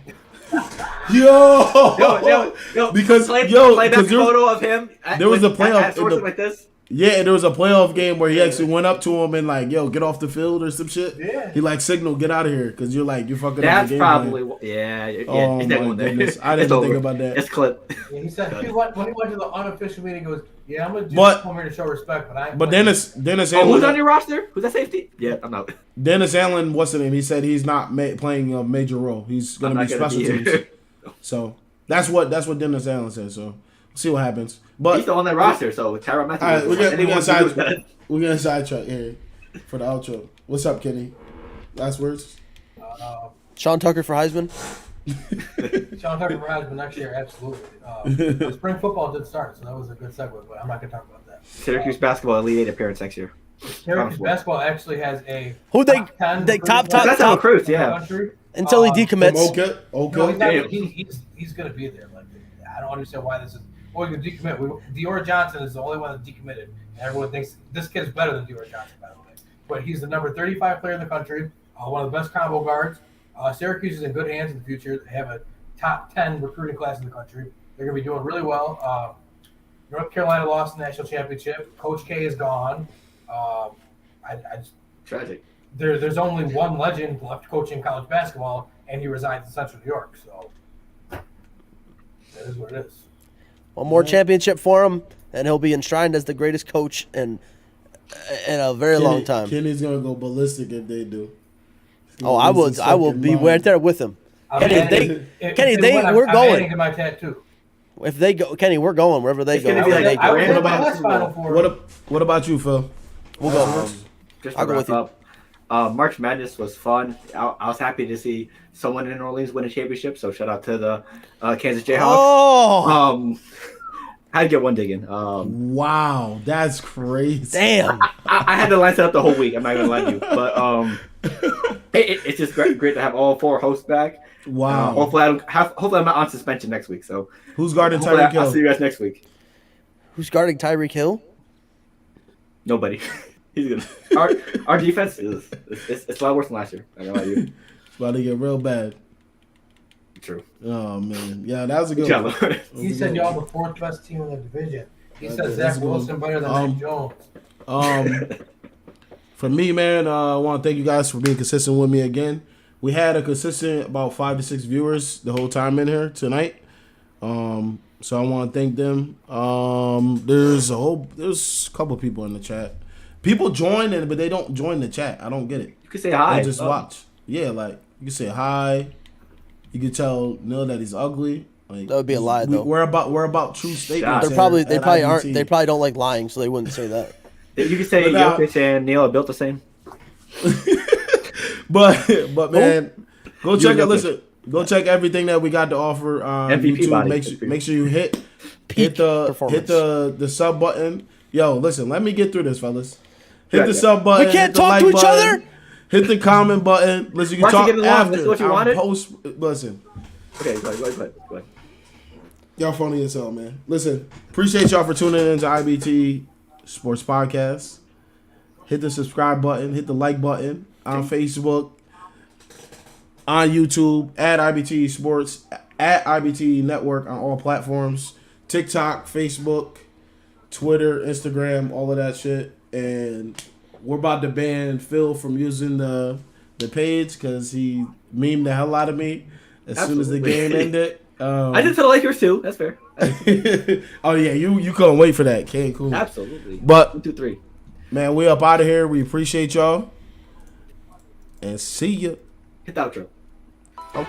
Yo, Yo, because play yo, that because photo of him. there was a playoff At in the- Sorensen like this. Yeah, there was a playoff game where he actually went up to him and like, yo, get off the field or some shit. Yeah. He like signaled, get out of here, because you're fucking That's up the game probably plan. yeah. Oh it's my going there. goodness, I It's didn't think over. about that. It's clip. Yeah, he said when he went to the unofficial meeting, he goes, "Yeah, I'm gonna But- come here to show respect, but I." Ain't But playing." Dennis Oh, Allen, who's on your roster? Who's that safety? Yeah, I'm out. Dennis Allen, what's the name? He said he's not playing a major role. He's I'm gonna be not gonna special be teams. here. So that's what Dennis Allen said. So we'll see what happens. But He's still on that roster, so Tyrann Matthew. all right, we anyone got can do that. we're gonna sidetrack here for the outro. What's up, Kenny? Last words. Sean Tucker for Heisman. Sean Tucker for Heisman next year, absolutely. But spring football did start, so that was a good segue. But I'm not gonna talk about that. Syracuse basketball Elite Eight appearance next year. Syracuse basketball actually has a Who they- top 10 they top- recruiting top- class That's how top- recruits, in the yeah. country. Until he From decommits. okay. No, he's, not, Damn. he's gonna be there. Like, I don't understand why this is. Well, you can decommit. Dior Johnson is the only one that decommitted, and everyone thinks this kid is better than Dior Johnson, by the way. But he's the number 35 player in the country, one of the best combo guards. Syracuse is in good hands in the future. They have a top 10 recruiting class in the country. They're gonna be doing really well. North Carolina lost the national championship. Coach K is gone. I just Tragic. there's only one legend left coaching college basketball, and he resides in Central New York. So that is what it is. One more championship for him, and he'll be enshrined as the greatest coach in a very long time. Kenny's gonna go ballistic if they do. Oh, I will be right there with him. Kenny, we're I'm going. adding to my tattoo. If they go, Kenny, we're going wherever they It's go. gonna be like I would Grant put my about last Super Final Bowl. Four. What about you, Phil? We'll go. Just I'll to go with wrap up, March Madness was fun. I was happy to see someone in New Orleans win a championship. So shout out to the Kansas Jayhawks. Oh, I had to get one dig in. Wow, that's crazy. damn. I had to line set up the whole week. I'm not gonna lie to you, but it's just great to have all four hosts back. Wow. Hopefully I'm not on suspension next week. So Who's guarding hopefully Tyreek I'll see Hill? you guys next week. Who's guarding Tyreek Hill? Nobody. He's good. Our defense is it's a lot worse than last year. I'm not gonna lie to you. It's about to get real bad. True. Oh man, yeah, that was a good Yeah, one. look. That was He a said good y'all one. the fourth best team in the division. He That's said good. That's Zach good. Wilson better than Mac Jones. For me, man, I want to thank you guys for being consistent with me again. We had a consistent about 5 to 6 viewers the whole time in here tonight. So I want to thank them. There's a couple people in the chat. People join it, but they don't join the chat. I don't get it. You can say hi. They just watch. Yeah, like you can say hi. You can tell Neil that he's ugly. Like, That would be a lie, though. We're about true statements. They at probably aren't. IBT. They probably don't like lying, so they wouldn't say that. You can say But now- Jokic and Neil are built the same. But man, go check it. Jokic. Listen, go check everything that we got to offer on MVP YouTube. body. Make sure you hit Peak performance. the sub button. Yo, listen, let me get through this, fellas. Hit Yeah, the yeah. sub button. We can't hit the talk like to each button, other? Hit the comment button. Listen, you Why can don't you talk get along? after. This is what you I'm wanted? Listen, Okay, go ahead. y'all funny as hell, man. Listen, appreciate y'all for tuning in to IBT Sports Podcast. Hit the subscribe button. Hit the like button on Facebook, on YouTube, at IBT Sports, at IBT Network on all platforms. TikTok, Facebook, Twitter, Instagram, all of that shit. And we're about to ban Phil from using the page because he memed the hell out of me as soon as the Absolutely. game ended. I did to the Lakers too. That's fair. Oh yeah, you couldn't wait for that. Okay, cool. Absolutely. But 1, 2, 3. man, we up out of here. We appreciate y'all. And see ya. Hit the outro. Oh.